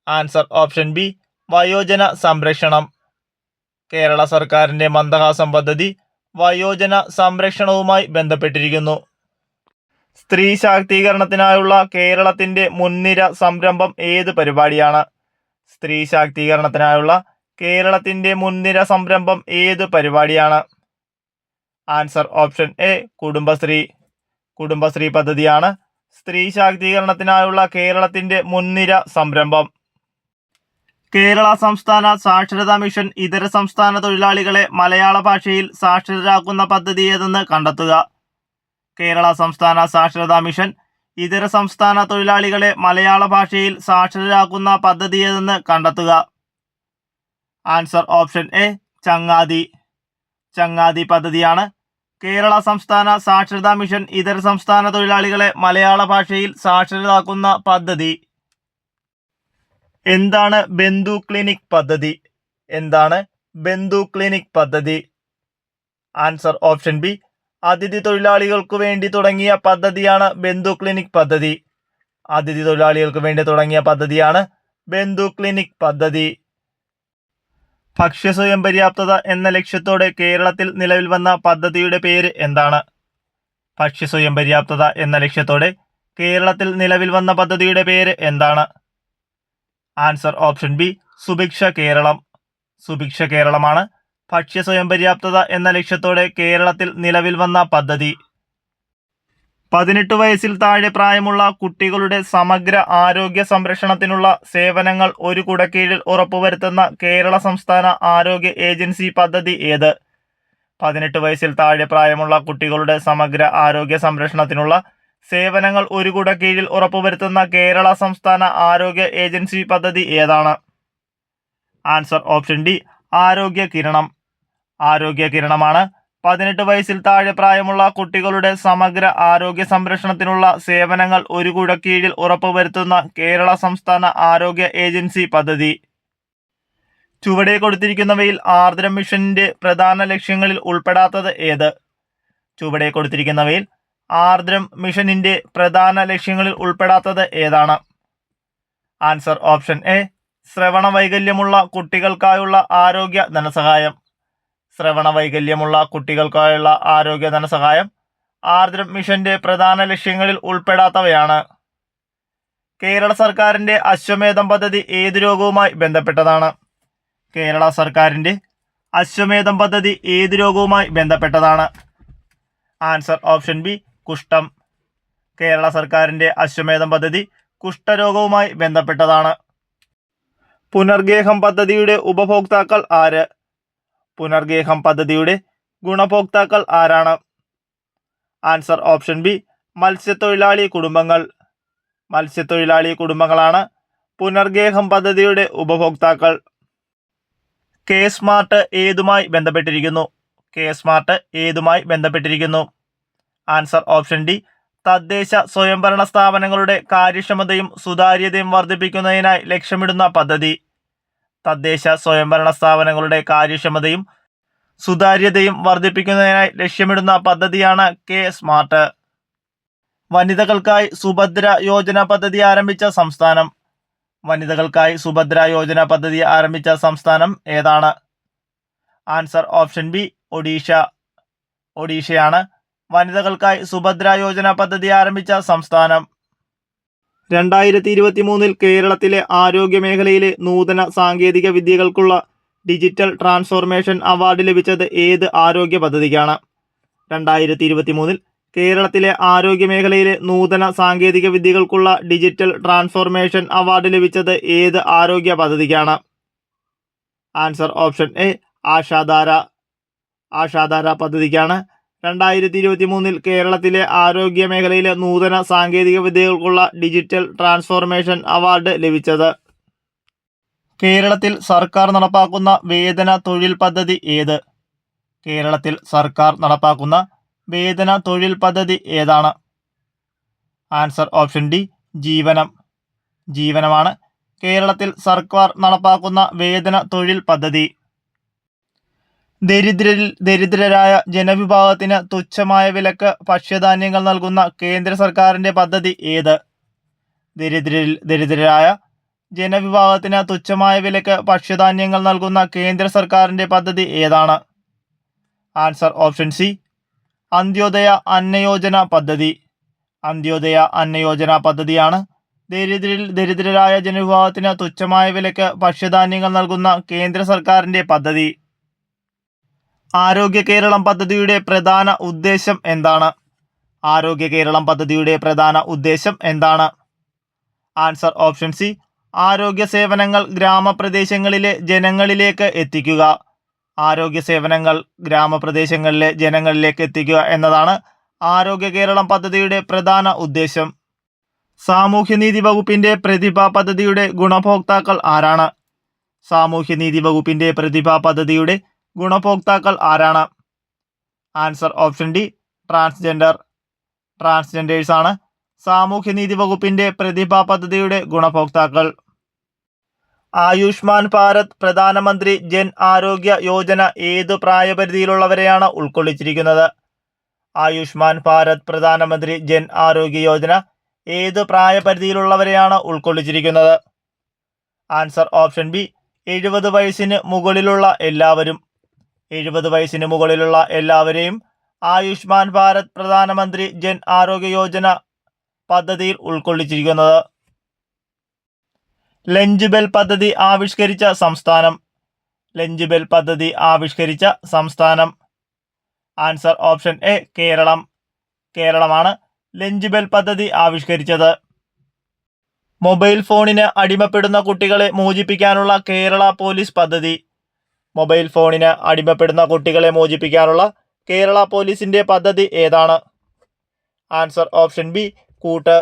Speaker 1: ആൻസർ ഓപ്ഷൻ ബി, വയോജന സംരക്ഷണം. കേരള സർക്കാരിന്റെ മന്ദഹാസം പദ്ധതി വയോജന സംരക്ഷണവുമായി ബന്ധപ്പെട്ടിരിക്കുന്നു. സ്ത്രീ ശാക്തീകരണത്തിനായുള്ള കേരളത്തിന്റെ മുൻനിര സംരംഭം ഏത് പരിപാടിയാണ്? സ്ത്രീ ശാക്തീകരണത്തിനായുള്ള കേരളത്തിന്റെ മുൻനിര സംരംഭം ഏത് പരിപാടിയാണ്? Answer option A Kudumbashree. Kudumbashree പദ്ധതിയാണ് സ്ത്രീ ശാക്തീകരണത്തിനായുള്ള കേരളത്തിന്റെ മുൻനിര സംരംഭം. കേരള സംസ്ഥാന സാക്ഷരതാ മിഷൻ ഇതര സംസ്ഥാന തൊഴിലാളികളെ മലയാള ഭാഷയിൽ സാക്ഷരരാക്കുന്ന പദ്ധതി ഏതെന്ന് കണ്ടെത്തുക. കേരള സംസ്ഥാന സാക്ഷരതാ മിഷൻ ഇതര സംസ്ഥാന തൊഴിലാളികളെ മലയാള ഭാഷയിൽ സാക്ഷരരാക്കുന്ന പദ്ധതി ഏതെന്ന് കണ്ടെത്തുക. ആൻസർ ഓപ്ഷൻ എ ചങ്ങാതി. ചങ്ങാതി പദ്ധതിയാണ് കേരള സംസ്ഥാന സാക്ഷരതാ മിഷൻ ഇതര സംസ്ഥാന തൊഴിലാളികളെ മലയാള ഭാഷയിൽ സാക്ഷരരാക്കുന്ന പദ്ധതി. എന്താണ് ബന്ധു ക്ലിനിക് പദ്ധതി? എന്താണ് ബന്ധു ക്ലിനിക് പദ്ധതി? ആൻസർ ഓപ്ഷൻ ബി അതിഥി തൊഴിലാളികൾക്കു വേണ്ടി തുടങ്ങിയ പദ്ധതിയാണ് ബന്ധു ക്ലിനിക് പദ്ധതി. അതിഥി തൊഴിലാളികൾക്ക് വേണ്ടി തുടങ്ങിയ പദ്ധതിയാണ് ബന്ധു ക്ലിനിക് പദ്ധതി. ഭക്ഷ്യ സ്വയം പര്യാപ്തത എന്ന ലക്ഷ്യത്തോടെ കേരളത്തിൽ നിലവിൽ വന്ന പദ്ധതിയുടെ പേര് എന്താണ്? ഭക്ഷ്യ സ്വയം പര്യാപ്തത എന്ന ലക്ഷ്യത്തോടെ കേരളത്തിൽ നിലവിൽ വന്ന പദ്ധതിയുടെ പേര് എന്താണ്? Answer option B Subhiksha Keralam. Subhiksha കേരളമാണ് ഭക്ഷ്യ സ്വയം പര്യാപ്തത എന്ന ലക്ഷ്യത്തോടെ കേരളത്തിൽ നിലവിൽ വന്ന പദ്ധതി. 18 വയസ്സിൽ താഴെ പ്രായമുള്ള കുട്ടികളുടെ സമഗ്ര ആരോഗ്യ സംരക്ഷണത്തിനുള്ള സേവനങ്ങൾ ഒരു കുടക്കീഴിൽ ഉറപ്പുവരുത്തുന്ന കേരള സംസ്ഥാന ആരോഗ്യ ഏജൻസി പദ്ധതി ഏത്? 18 വയസ്സിൽ താഴെ പ്രായമുള്ള കുട്ടികളുടെ സമഗ്ര ആരോഗ്യ സംരക്ഷണത്തിനുള്ള സേവനങ്ങൾ ഒരു കുടക്കീഴിൽ ഉറപ്പുവരുത്തുന്ന കേരള സംസ്ഥാന ആരോഗ്യ ഏജൻസി പദ്ധതി ഏതാണ്? ആൻസർ ഓപ്ഷൻ ഡി ആരോഗ്യ കിരണം. ആരോഗ്യ കിരണമാണ് 18 വയസ്സിൽ താഴെ പ്രായമുള്ള കുട്ടികളുടെ സമഗ്ര ആരോഗ്യ സംരക്ഷണത്തിനുള്ള സേവനങ്ങൾ ഒരു കുടക്കീഴിൽ ഉറപ്പുവരുത്തുന്ന കേരള സംസ്ഥാന ആരോഗ്യ ഏജൻസി പദ്ധതി. ചുവടെ കൊടുത്തിരിക്കുന്നവയിൽ ആർദ്രം മിഷന്റെ പ്രധാന ലക്ഷ്യങ്ങളിൽ ഉൾപ്പെടാത്തത് ഏത്? ചുവടെ കൊടുത്തിരിക്കുന്നവയിൽ ആർദ്രം മിഷനിന്റെ പ്രധാന ലക്ഷ്യങ്ങളിൽ ഉൾപ്പെടാത്തത് ഏതാണ്? ആൻസർ ഓപ്ഷൻ എ ശ്രവണ വൈകല്യമുള്ള കുട്ടികൾക്കായുള്ള ആരോഗ്യ ധനസഹായം. ശ്രവണ വൈകല്യമുള്ള കുട്ടികൾക്കായുള്ള ആരോഗ്യ ധനസഹായം ആർദ്രം മിഷന്റെ പ്രധാന ലക്ഷ്യങ്ങളിൽ ഉൾപ്പെടാത്തവയാണ്. കേരള സർക്കാരിന്റെ അശ്വമേധം പദ്ധതി ഏത് രോഗവുമായി ബന്ധപ്പെട്ടതാണ്? കേരള സർക്കാരിന്റെ അശ്വമേധം പദ്ധതി ഏത് രോഗവുമായി ബന്ധപ്പെട്ടതാണ്? ആൻസർ ഓപ്ഷൻ ബി കുഷ്ഠം. കേരള സർക്കാരിന്റെ അശ്വമേധം പദ്ധതി കുഷ്ഠരോഗവുമായി ബന്ധപ്പെട്ടതാണ്. പുനർഗേഹം പദ്ധതിയുടെ ഉപഭോക്താക്കൾ ആര്? പുനർഗേഹം പദ്ധതിയുടെ ഗുണഭോക്താക്കൾ ആരാണ്? ആൻസർ ഓപ്ഷൻ ബി മത്സ്യത്തൊഴിലാളി കുടുംബങ്ങൾ. മത്സ്യത്തൊഴിലാളി കുടുംബങ്ങളാണ് പുനർഗേഹം പദ്ധതിയുടെ ഉപഭോക്താക്കൾ. കെ സ്മാർട്ട് ഏതുമായി ബന്ധപ്പെട്ടിരിക്കുന്നു? കെ സ്മാർട്ട് ഏതുമായി ബന്ധപ്പെട്ടിരിക്കുന്നു? ആൻസർ ഓപ്ഷൻ ഡി തദ്ദേശ സ്വയംഭരണ സ്ഥാപനങ്ങളുടെ കാര്യക്ഷമതയും സുതാര്യതയും വർദ്ധിപ്പിക്കുന്നതിനായി ലക്ഷ്യമിടുന്ന പദ്ധതി. തദ്ദേശ സ്വയംഭരണ സ്ഥാപനങ്ങളുടെ കാര്യക്ഷമതയും സുതാര്യതയും വർദ്ധിപ്പിക്കുന്നതിനായി ലക്ഷ്യമിടുന്ന പദ്ധതിയാണ് കെ സ്മാർട്ട്. വനിതകൾക്കായി സുഭദ്ര യോജന പദ്ധതി ആരംഭിച്ച സംസ്ഥാനം. വനിതകൾക്കായി സുഭദ്ര യോജന പദ്ധതി ആരംഭിച്ച സംസ്ഥാനം ഏതാണ്? Answer option B Odisha. ഒഡീഷയാണ് വനിതകൾക്കായി സുഭദ്ര യോജന പദ്ധതി ആരംഭിച്ച സംസ്ഥാനം. 2023 കേരളത്തിലെ ആരോഗ്യ മേഖലയിലെ നൂതന സാങ്കേതിക വിദ്യകൾക്കുള്ള ഡിജിറ്റൽ ട്രാൻസ്ഫോർമേഷൻ അവാർഡ് ലഭിച്ചത് ഏത് ആരോഗ്യ പദ്ധതിക്കാണ്? 2023 കേരളത്തിലെ ആരോഗ്യ മേഖലയിലെ നൂതന സാങ്കേതിക വിദ്യകൾക്കുള്ള ഡിജിറ്റൽ ട്രാൻസ്ഫോർമേഷൻ അവാർഡ് ലഭിച്ചത് ഏത് ആരോഗ്യ പദ്ധതിക്കാണ്? Answer option A Ashadhara. Ashadhara പദ്ധതിക്കാണ് 2023 കേരളത്തിലെ ആരോഗ്യ മേഖലയിലെ നൂതന സാങ്കേതിക വിദ്യകൾക്കുള്ള ഡിജിറ്റൽ ട്രാൻസ്ഫോർമേഷൻ അവാർഡ് ലഭിച്ചത്. കേരളത്തിൽ സർക്കാർ നടപ്പാക്കുന്ന വേതന തൊഴിൽ പദ്ധതി ഏത്? കേരളത്തിൽ സർക്കാർ നടപ്പാക്കുന്ന വേതന തൊഴിൽ പദ്ധതി ഏതാണ്? ആൻസർ ഓപ്ഷൻ ഡി ജീവനം. ജീവനമാണ് കേരളത്തിൽ സർക്കാർ നടപ്പാക്കുന്ന വേതന തൊഴിൽ പദ്ധതി. ദരിദ്രരായ ജനവിഭാഗത്തിന് തുച്ഛമായ വിലക്ക് ഭക്ഷ്യധാന്യങ്ങൾ നൽകുന്ന കേന്ദ്ര സർക്കാരിന്റെ പദ്ധതി ഏത്? ദരിദ്രരായ ജനവിഭാഗത്തിന് തുച്ഛമായ വിലക്ക് ഭക്ഷ്യധാന്യങ്ങൾ നൽകുന്ന കേന്ദ്ര സർക്കാരിന്റെ പദ്ധതി ഏതാണ്? Answer option C Antyodaya Anna Yojana പദ്ധതി. അന്ത്യോദയ അന്നയോജന പദ്ധതിയാണ് ദരിദ്രരിൽ ദരിദ്രരായ ജനവിഭാഗത്തിന് തുച്ഛമായ വിലയ്ക്ക് ഭക്ഷ്യധാന്യങ്ങൾ നൽകുന്ന കേന്ദ്ര സർക്കാരിന്റെ പദ്ധതി. ആരോഗ്യ കേരളം പദ്ധതിയുടെ പ്രധാന ഉദ്ദേശം എന്താണ്? ആരോഗ്യ കേരളം പദ്ധതിയുടെ പ്രധാന ഉദ്ദേശം എന്താണ്? Answer option C. ആരോഗ്യ സേവനങ്ങൾ ഗ്രാമപ്രദേശങ്ങളിലെ ജനങ്ങളിലേക്ക് എത്തിക്കുക. ആരോഗ്യ സേവനങ്ങൾ ഗ്രാമപ്രദേശങ്ങളിലെ ജനങ്ങളിലേക്ക് എത്തിക്കുക എന്നതാണ് ആരോഗ്യ കേരളം പദ്ധതിയുടെ പ്രധാന ഉദ്ദേശം. സാമൂഹ്യനീതി വകുപ്പിന്റെ പ്രതിഭ പദ്ധതിയുടെ ഗുണഭോക്താക്കൾ ആരാണ്? സാമൂഹ്യനീതി വകുപ്പിന്റെ പ്രതിഭ പദ്ധതിയുടെ ഗുണഭോക്താക്കൾ ആരാണ്? Answer option D. ട്രാൻസ്ജെൻഡേഴ്സ് ആണ് സാമൂഹ്യനീതി വകുപ്പിന്റെ പ്രതിഭ പദ്ധതിയുടെ ഗുണഭോക്താക്കൾ. ആയുഷ്മാൻ ഭാരത് പ്രധാനമന്ത്രി ജൻ ആരോഗ്യ യോജന ഏതു പ്രായപരിധിയിലുള്ളവരെയാണ് ഉൾക്കൊള്ളിച്ചിരിക്കുന്നത്? ആയുഷ്മാൻ ഭാരത് പ്രധാനമന്ത്രി ജൻ ആരോഗ്യ യോജന ഏത് പ്രായപരിധിയിലുള്ളവരെയാണ് ഉൾക്കൊള്ളിച്ചിരിക്കുന്നത്? Answer option B. 70 വയസ്സിന് മുകളിലുള്ള എല്ലാവരും. 70 വയസ്സിന് മുകളിലുള്ള എല്ലാവരെയും ആയുഷ്മാൻ ഭാരത് പ്രധാനമന്ത്രി ജൻ ആരോഗ്യ യോജന പദ്ധതിയിൽ ഉൾക്കൊള്ളിച്ചിരിക്കുന്നത്. ലഞ്ച് ബെൽ പദ്ധതി ആവിഷ്കരിച്ച സംസ്ഥാനം. ലഞ്ച് ബെൽ പദ്ധതി ആവിഷ്കരിച്ച സംസ്ഥാനം. Answer option A. കേരളം. കേരളമാണ് ലഞ്ച് ബെൽ പദ്ധതി ആവിഷ്കരിച്ചത്. മൊബൈൽ ഫോണിന് അടിമപ്പെടുന്ന കുട്ടികളെ മോചിപ്പിക്കാനുള്ള കേരള പോലീസ് പദ്ധതി. മൊബൈൽ ഫോണിന് അടിമപ്പെടുന്ന കുട്ടികളെ മോചിപ്പിക്കാനുള്ള കേരള പോലീസിന്റെ പദ്ധതി ഏതാണ്? Answer option B. Koottu.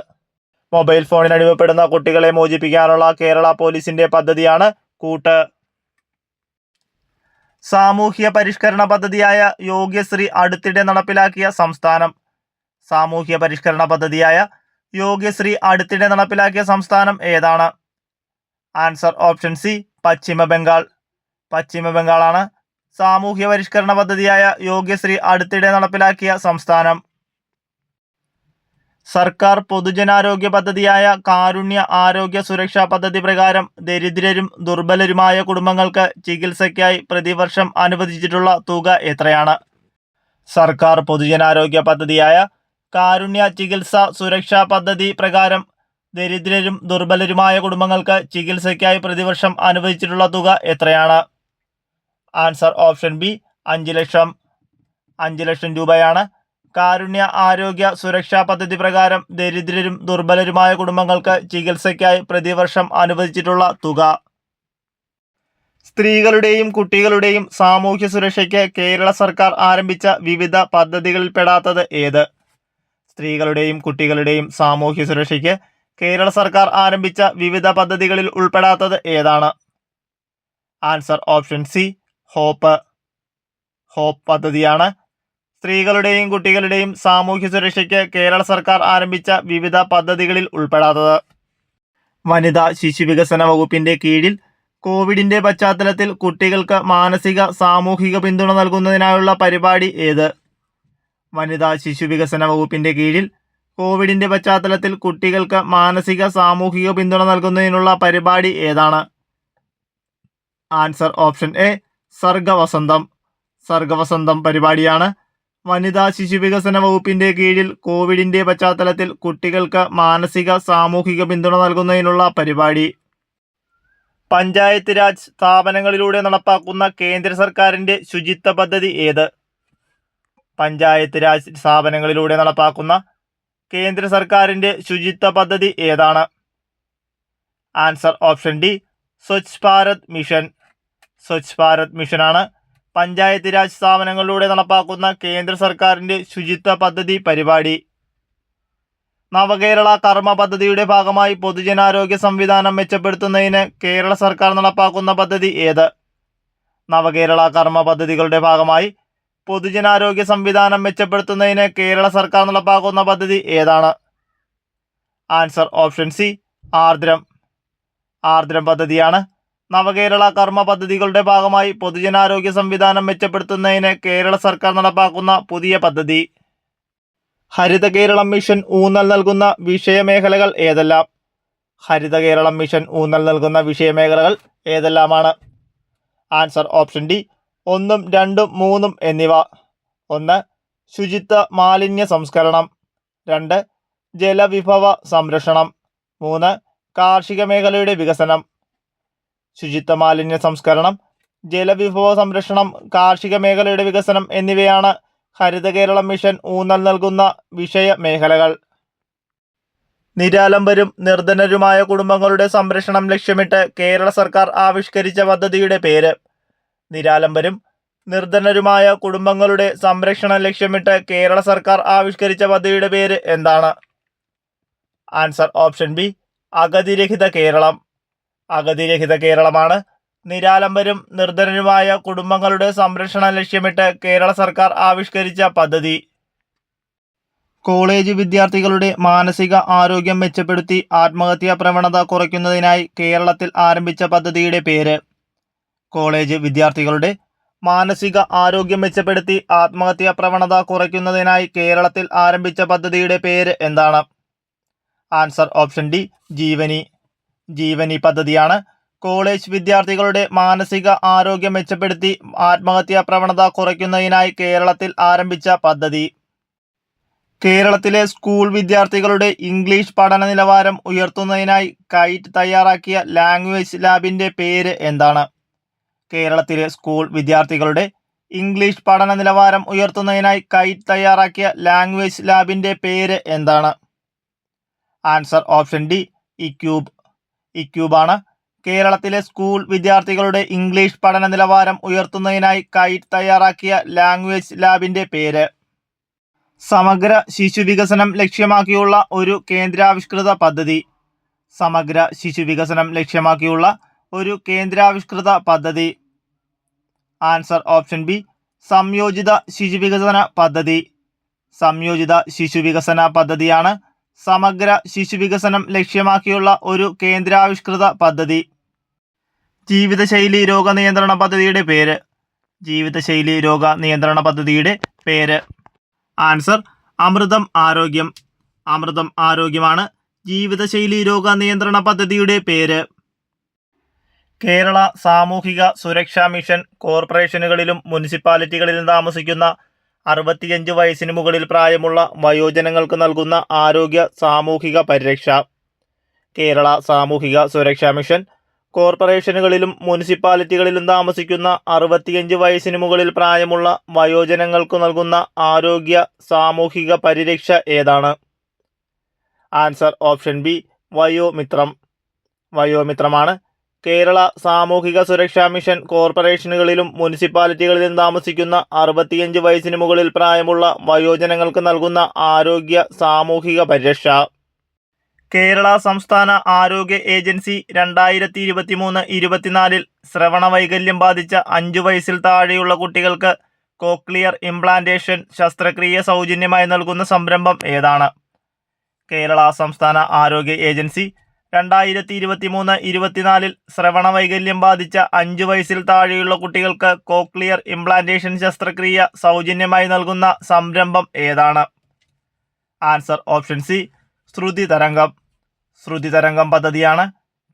Speaker 1: Mobile ഫോണിന് അടിമപ്പെടുന്ന കുട്ടികളെ മോചിപ്പിക്കാനുള്ള കേരള പോലീസിന്റെ പദ്ധതിയാണ് കൂട്ട്. സാമൂഹ്യ പരിഷ്കരണ പദ്ധതിയായ യോഗ്യശ്രീ അടുത്തിടെ നടപ്പിലാക്കിയ സംസ്ഥാനം. സാമൂഹ്യ പരിഷ്കരണ പദ്ധതിയായ യോഗ്യശ്രീ അടുത്തിടെ നടപ്പിലാക്കിയ സംസ്ഥാനം ഏതാണ്? Answer option C. പശ്ചിമ ബംഗാൾ. പശ്ചിമ ബംഗാളാണ് സാമൂഹ്യ പരിഷ്കരണ പദ്ധതിയായ യോഗ്യശ്രീ അടുത്തിടെ നടപ്പിലാക്കിയ സംസ്ഥാനം. സർക്കാർ പൊതുജനാരോഗ്യ പദ്ധതിയായ കാരുണ്യ ആരോഗ്യ സുരക്ഷാ പദ്ധതി പ്രകാരം ദരിദ്രരും ദുർബലരുമായ കുടുംബങ്ങൾക്ക് ചികിത്സയ്ക്കായി പ്രതിവർഷം അനുവദിച്ചിട്ടുള്ള തുക എത്രയാണ്? സർക്കാർ പൊതുജനാരോഗ്യ പദ്ധതിയായ കാരുണ്യ ചികിത്സാ സുരക്ഷാ പദ്ധതി പ്രകാരം ദരിദ്രരും ദുർബലരുമായ കുടുംബങ്ങൾക്ക് ചികിത്സയ്ക്കായി പ്രതിവർഷം അനുവദിച്ചിട്ടുള്ള തുക എത്രയാണ്? Answer option B. 5 ലക്ഷം. 5 ലക്ഷം രൂപയാണ് കാരുണ്യ ആരോഗ്യ സുരക്ഷാ പദ്ധതി പ്രകാരം ദരിദ്രരും ദുർബലരുമായ കുടുംബങ്ങൾക്ക് ചികിത്സയ്ക്കായി പ്രതിവർഷം അനുവദിച്ചിട്ടുള്ള തുക. സ്ത്രീകളുടെയും കുട്ടികളുടെയും സാമൂഹ്യ സുരക്ഷയ്ക്ക് കേരള സർക്കാർ ആരംഭിച്ച വിവിധ പദ്ധതികളിൽപ്പെടാത്തത് ഏത്? സ്ത്രീകളുടെയും കുട്ടികളുടെയും സാമൂഹ്യ സുരക്ഷയ്ക്ക് കേരള സർക്കാർ ആരംഭിച്ച വിവിധ പദ്ധതികളിൽ ഉൾപ്പെടാത്തത് ഏതാണ്? Answer option C. ഹോപ്പ് പദ്ധതിയാണ് സ്ത്രീകളുടെയും കുട്ടികളുടെയും സാമൂഹ്യ സുരക്ഷയ്ക്ക് കേരള സർക്കാർ ആരംഭിച്ച വിവിധ പദ്ധതികളിൽ ഉൾപ്പെടാത്തത്. വനിതാ ശിശുവികസന വകുപ്പിന്റെ കീഴിൽ കോവിഡിന്റെ പശ്ചാത്തലത്തിൽ കുട്ടികൾക്ക് മാനസിക സാമൂഹിക പിന്തുണ നൽകുന്നതിനായുള്ള പരിപാടി ഏത്? വനിതാ ശിശുവികസന വകുപ്പിന്റെ കീഴിൽ കോവിഡിന്റെ പശ്ചാത്തലത്തിൽ കുട്ടികൾക്ക് മാനസിക സാമൂഹിക പിന്തുണ നൽകുന്നതിനുള്ള പരിപാടി ഏതാണ്? Answer option A. സർഗവസന്തം പരിപാടിയാണ് വനിതാ ശിശുവികസന വകുപ്പിന്റെ കീഴിൽ കോവിഡിന്റെ പശ്ചാത്തലത്തിൽ കുട്ടികൾക്ക് മാനസിക സാമൂഹിക പിന്തുണ നൽകുന്നതിനുള്ള പരിപാടി. പഞ്ചായത്ത് രാജ് സ്ഥാപനങ്ങളിലൂടെ നടപ്പാക്കുന്ന കേന്ദ്ര സർക്കാരിന്റെ ശുചിത്വ പദ്ധതി ഏത്? പഞ്ചായത്ത് രാജ് സ്ഥാപനങ്ങളിലൂടെ നടപ്പാക്കുന്ന കേന്ദ്ര സർക്കാരിന്റെ ശുചിത്വ പദ്ധതി ഏതാണ്? Answer option D. Swachh Bharat മിഷനാണ് പഞ്ചായത്ത് രാജ് സ്ഥാപനങ്ങളിലൂടെ നടപ്പാക്കുന്ന കേന്ദ്ര സർക്കാരിന്റെ ശുചിത്വ പദ്ധതി പരിപാടി. നവകേരള കർമ്മ പദ്ധതിയുടെ ഭാഗമായി പൊതുജനാരോഗ്യ സംവിധാനം മെച്ചപ്പെടുത്തുന്നതിന് കേരള സർക്കാർ നടപ്പാക്കുന്ന പദ്ധതി ഏത്? നവകേരള കർമ്മ പദ്ധതികളുടെ ഭാഗമായി പൊതുജനാരോഗ്യ സംവിധാനം മെച്ചപ്പെടുത്തുന്നതിന് കേരള സർക്കാർ നടപ്പാക്കുന്ന പദ്ധതി ഏതാണ്? Answer option C. ആർദ്രം പദ്ധതിയാണ് നവകേരള കർമ്മ പദ്ധതികളുടെ ഭാഗമായി പൊതുജനാരോഗ്യ സംവിധാനം മെച്ചപ്പെടുത്തുന്നതിന് കേരള സർക്കാർ നടപ്പാക്കുന്ന പുതിയ പദ്ധതി. ഹരിത കേരളം മിഷൻ ഊന്നൽ നൽകുന്ന വിഷയമേഖലകൾ ഏതെല്ലാം? ഹരിത കേരളം മിഷൻ ഊന്നൽ നൽകുന്ന വിഷയമേഖലകൾ ഏതെല്ലാമാണ്? Answer option D. 1, 2, 3 എന്നിവ. 1. ശുചിത്വ മാലിന്യ സംസ്കരണം. 2. ജലവിഭവ സംരക്ഷണം. 3. കാർഷിക മേഖലയുടെ വികസനം. ശുചിത്വ മാലിന്യ സംസ്കരണം, ജലവിഭവ സംരക്ഷണം, കാർഷിക മേഖലയുടെ വികസനം എന്നിവയാണ് ഹരിത കേരളം മിഷൻ ഊന്നൽ നൽകുന്ന വിഷയ മേഖലകൾ. നിരാലംബരും നിർധനരുമായ കുടുംബങ്ങളുടെ സംരക്ഷണം ലക്ഷ്യമിട്ട് കേരള സർക്കാർ ആവിഷ്കരിച്ച പദ്ധതിയുടെ പേര്. നിരാലംബരും നിർധനരുമായ കുടുംബങ്ങളുടെ സംരക്ഷണം ലക്ഷ്യമിട്ട് കേരള സർക്കാർ ആവിഷ്കരിച്ച പദ്ധതിയുടെ പേര് എന്താണ്? Answer option B, Agathirahitha Keralam. Agathirahitha കേരളമാണ് നിരാലംബരും നിർധനരുമായ കുടുംബങ്ങളുടെ സംരക്ഷണം ലക്ഷ്യമിട്ട് കേരള സർക്കാർ ആവിഷ്കരിച്ച പദ്ധതി. കോളേജ് വിദ്യാർത്ഥികളുടെ മാനസിക ആരോഗ്യം മെച്ചപ്പെടുത്തി ആത്മഹത്യാ പ്രവണത കുറയ്ക്കുന്നതിനായി കേരളത്തിൽ ആരംഭിച്ച പദ്ധതിയുടെ പേര്. കോളേജ് വിദ്യാർത്ഥികളുടെ മാനസിക ആരോഗ്യം മെച്ചപ്പെടുത്തി ആത്മഹത്യാ പ്രവണത കുറയ്ക്കുന്നതിനായി കേരളത്തിൽ ആരംഭിച്ച പദ്ധതിയുടെ പേര് എന്താണ്? Answer option D, Jeevani. Jeevani പദ്ധതിയാണ് കോളേജ് വിദ്യാർത്ഥികളുടെ മാനസിക ആരോഗ്യം മെച്ചപ്പെടുത്തി ആത്മഹത്യാ പ്രവണത കുറയ്ക്കുന്നതിനായി കേരളത്തിൽ ആരംഭിച്ച പദ്ധതി. കേരളത്തിലെ സ്കൂൾ വിദ്യാർത്ഥികളുടെ ഇംഗ്ലീഷ് പഠന നിലവാരം ഉയർത്തുന്നതിനായി കൈറ്റ് തയ്യാറാക്കിയ ലാംഗ്വേജ് ലാബിന്റെ പേര് എന്താണ്? കേരളത്തിലെ സ്കൂൾ വിദ്യാർത്ഥികളുടെ ഇംഗ്ലീഷ് പഠന നിലവാരം ഉയർത്തുന്നതിനായി കൈറ്റ് തയ്യാറാക്കിയ ലാംഗ്വേജ് ലാബിന്റെ പേര് എന്താണ്? Answer option D, E cube. ഇക്യൂബാണ് കേരളത്തിലെ സ്കൂൾ വിദ്യാർത്ഥികളുടെ ഇംഗ്ലീഷ് പഠന നിലവാരം ഉയർത്തുന്നതിനായി കൈറ്റ് തയ്യാറാക്കിയ ലാംഗ്വേജ് ലാബിന്റെ പേര്. സമഗ്ര ശിശു വികസനം ലക്ഷ്യമാക്കിയുള്ള ഒരു കേന്ദ്രാവിഷ്കൃത പദ്ധതി. സമഗ്ര ശിശു വികസനം ലക്ഷ്യമാക്കിയുള്ള ഒരു കേന്ദ്രാവിഷ്കൃത പദ്ധതി. ആൻസർ ഓപ്ഷൻ ബി, സംയോജിത ശിശുവികസന പദ്ധതി. സംയോജിത ശിശുവികസന പദ്ധതിയാണ് സമഗ്ര ശിശുവികസനം ലക്ഷ്യമാക്കിയുള്ള ഒരു കേന്ദ്രാവിഷ്കൃത പദ്ധതി. ജീവിതശൈലി രോഗ നിയന്ത്രണ പദ്ധതിയുടെ പേര്. ജീവിതശൈലി രോഗ നിയന്ത്രണ പദ്ധതിയുടെ പേര്. ആൻസർ അമൃതം ആരോഗ്യം. അമൃതം ആരോഗ്യമാണ് ജീവിതശൈലി രോഗ നിയന്ത്രണ പദ്ധതിയുടെ പേര്. കേരള സാമൂഹിക സുരക്ഷാ മിഷൻ കോർപ്പറേഷനുകളിലും മുനിസിപ്പാലിറ്റികളിലും താമസിക്കുന്ന 65 വയസ്സിന് മുകളിൽ പ്രായമുള്ള വയോജനങ്ങൾക്ക് നൽകുന്ന ആരോഗ്യ സാമൂഹിക പരിരക്ഷ. കേരള സാമൂഹിക സുരക്ഷാ മിഷൻ കോർപ്പറേഷനുകളിലും മുനിസിപ്പാലിറ്റികളിലും താമസിക്കുന്ന 65 വയസ്സിന് മുകളിൽ പ്രായമുള്ള വയോജനങ്ങൾക്ക് നൽകുന്ന ആരോഗ്യ സാമൂഹിക പരിരക്ഷ ഏതാണ്? Answer option B, Vayomithram. വയോമിത്രമാണ് കേരള സാമൂഹിക സുരക്ഷാ മിഷൻ കോർപ്പറേഷനുകളിലും മുനിസിപ്പാലിറ്റികളിലും താമസിക്കുന്ന 65 വയസ്സിന് മുകളിൽ പ്രായമുള്ള വയോജനങ്ങൾക്ക് നൽകുന്ന ആരോഗ്യ സാമൂഹിക പരിരക്ഷ. കേരള സംസ്ഥാന ആരോഗ്യ ഏജൻസി 2023-24 ശ്രവണ വൈകല്യം ബാധിച്ച 5 വയസ്സിൽ താഴെയുള്ള കുട്ടികൾക്ക് കോക്ലിയർ ഇംപ്ലാന്റേഷൻ ശസ്ത്രക്രിയ സൗജന്യമായി നൽകുന്ന സംരംഭം ഏതാണ്? കേരള സംസ്ഥാന ആരോഗ്യ ഏജൻസി 2023-24 ശ്രവണ വൈകല്യം ബാധിച്ച 5 വയസ്സിൽ താഴെയുള്ള കുട്ടികൾക്ക് കോക്ലിയർ ഇംപ്ലാന്റേഷൻ ശസ്ത്രക്രിയ സൗജന്യമായി നൽകുന്ന സംരംഭം ഏതാണ്? ആൻസർ ഓപ്ഷൻ സി, ശ്രുതി തരംഗം. ശ്രുതി തരംഗം പദ്ധതിയാണ്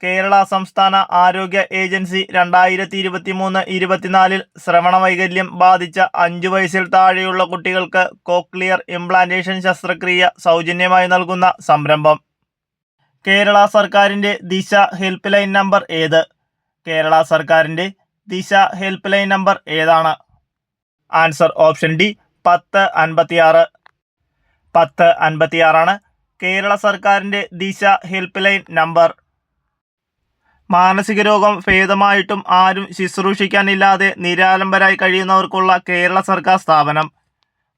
Speaker 1: കേരള സംസ്ഥാന ആരോഗ്യ ഏജൻസി 2023-24 ശ്രവണ വൈകല്യം ബാധിച്ച 5 വയസ്സിൽ താഴെയുള്ള കുട്ടികൾക്ക് കോക്ലിയർ ഇംപ്ലാന്റേഷൻ ശസ്ത്രക്രിയ സൗജന്യമായി നൽകുന്ന സംരംഭം. കേരള സർക്കാരിൻ്റെ ദിശ ഹെൽപ്പ് ലൈൻ നമ്പർ ഏത്? കേരള സർക്കാരിൻ്റെ ദിശ ഹെൽപ്പ് ലൈൻ നമ്പർ ഏതാണ്? Answer option D, 1056. 1056 കേരള സർക്കാരിൻ്റെ ദിശ ഹെൽപ്പ് ലൈൻ നമ്പർ. മാനസിക രോഗം ഭേദമായിട്ടും ആരും ശുശ്രൂഷിക്കാനില്ലാതെ നിരാലംബരായി കഴിയുന്നവർക്കുള്ള കേരള സർക്കാർ സ്ഥാപനം.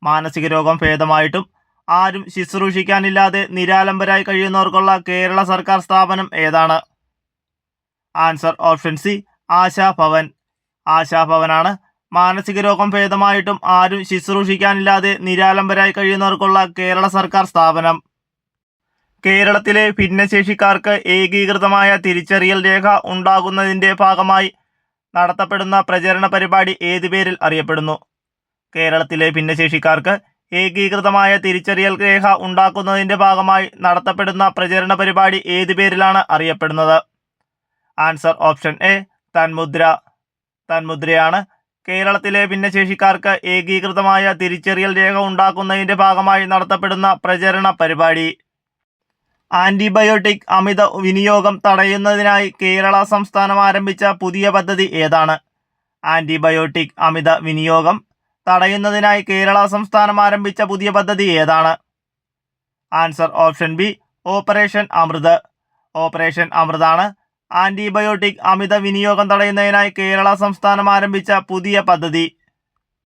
Speaker 1: മാനസിക രോഗം ഭേദമായിട്ടും ആരും ശുശ്രൂഷിക്കാനില്ലാതെ നിരാലംബരായി കഴിയുന്നവർക്കുള്ള കേരള സർക്കാർ സ്ഥാപനം ഏതാണ്? Answer option C, Ashabhavan. ആശാഭവനാണ് മാനസിക രോഗം ഭേദമായിട്ടും ആരും ശുശ്രൂഷിക്കാനില്ലാതെ നിരാലംബരായി കഴിയുന്നവർക്കുള്ള കേരള സർക്കാർ സ്ഥാപനം. കേരളത്തിലെ ഭിന്നശേഷിക്കാർക്ക് ഏകീകൃതമായ തിരിച്ചറിയൽ രേഖ ഉണ്ടാകുന്നതിൻ്റെ ഭാഗമായി നടത്തപ്പെടുന്ന പ്രചരണ പരിപാടി ഏത് പേരിൽ അറിയപ്പെടുന്നു? കേരളത്തിലെ ഭിന്നശേഷിക്കാർക്ക് ഏകീകൃതമായ തിരിച്ചറിയൽ രേഖ ഉണ്ടാക്കുന്നതിൻ്റെ ഭാഗമായി നടത്തപ്പെടുന്ന പ്രചരണ പരിപാടി ഏത് പേരിലാണ് അറിയപ്പെടുന്നത്? Answer option A, Thanmudra. തന്മുദ്രയാണ് കേരളത്തിലെ ഭിന്നശേഷിക്കാർക്ക് ഏകീകൃതമായ തിരിച്ചറിയൽ രേഖ ഉണ്ടാക്കുന്നതിൻ്റെ ഭാഗമായി നടത്തപ്പെടുന്ന പ്രചരണ പരിപാടി. ആന്റിബയോട്ടിക് അമിത വിനിയോഗം തടയുന്നതിനായി കേരള സംസ്ഥാനം ആരംഭിച്ച പുതിയ പദ്ധതി ഏതാണ്? ആന്റിബയോട്ടിക് അമിത വിനിയോഗം തടയുന്നതിനായി കേരള സംസ്ഥാനം ആരംഭിച്ച പുതിയ പദ്ധതി ഏതാണ്? ആൻസർ ഓപ്ഷൻ ബി, ഓപ്പറേഷൻ അമൃത്. ഓപ്പറേഷൻ അമൃതാണ് ആന്റിബയോട്ടിക് അമിത വിനിയോഗം തടയുന്നതിനായി കേരള സംസ്ഥാനം ആരംഭിച്ച പുതിയ പദ്ധതി.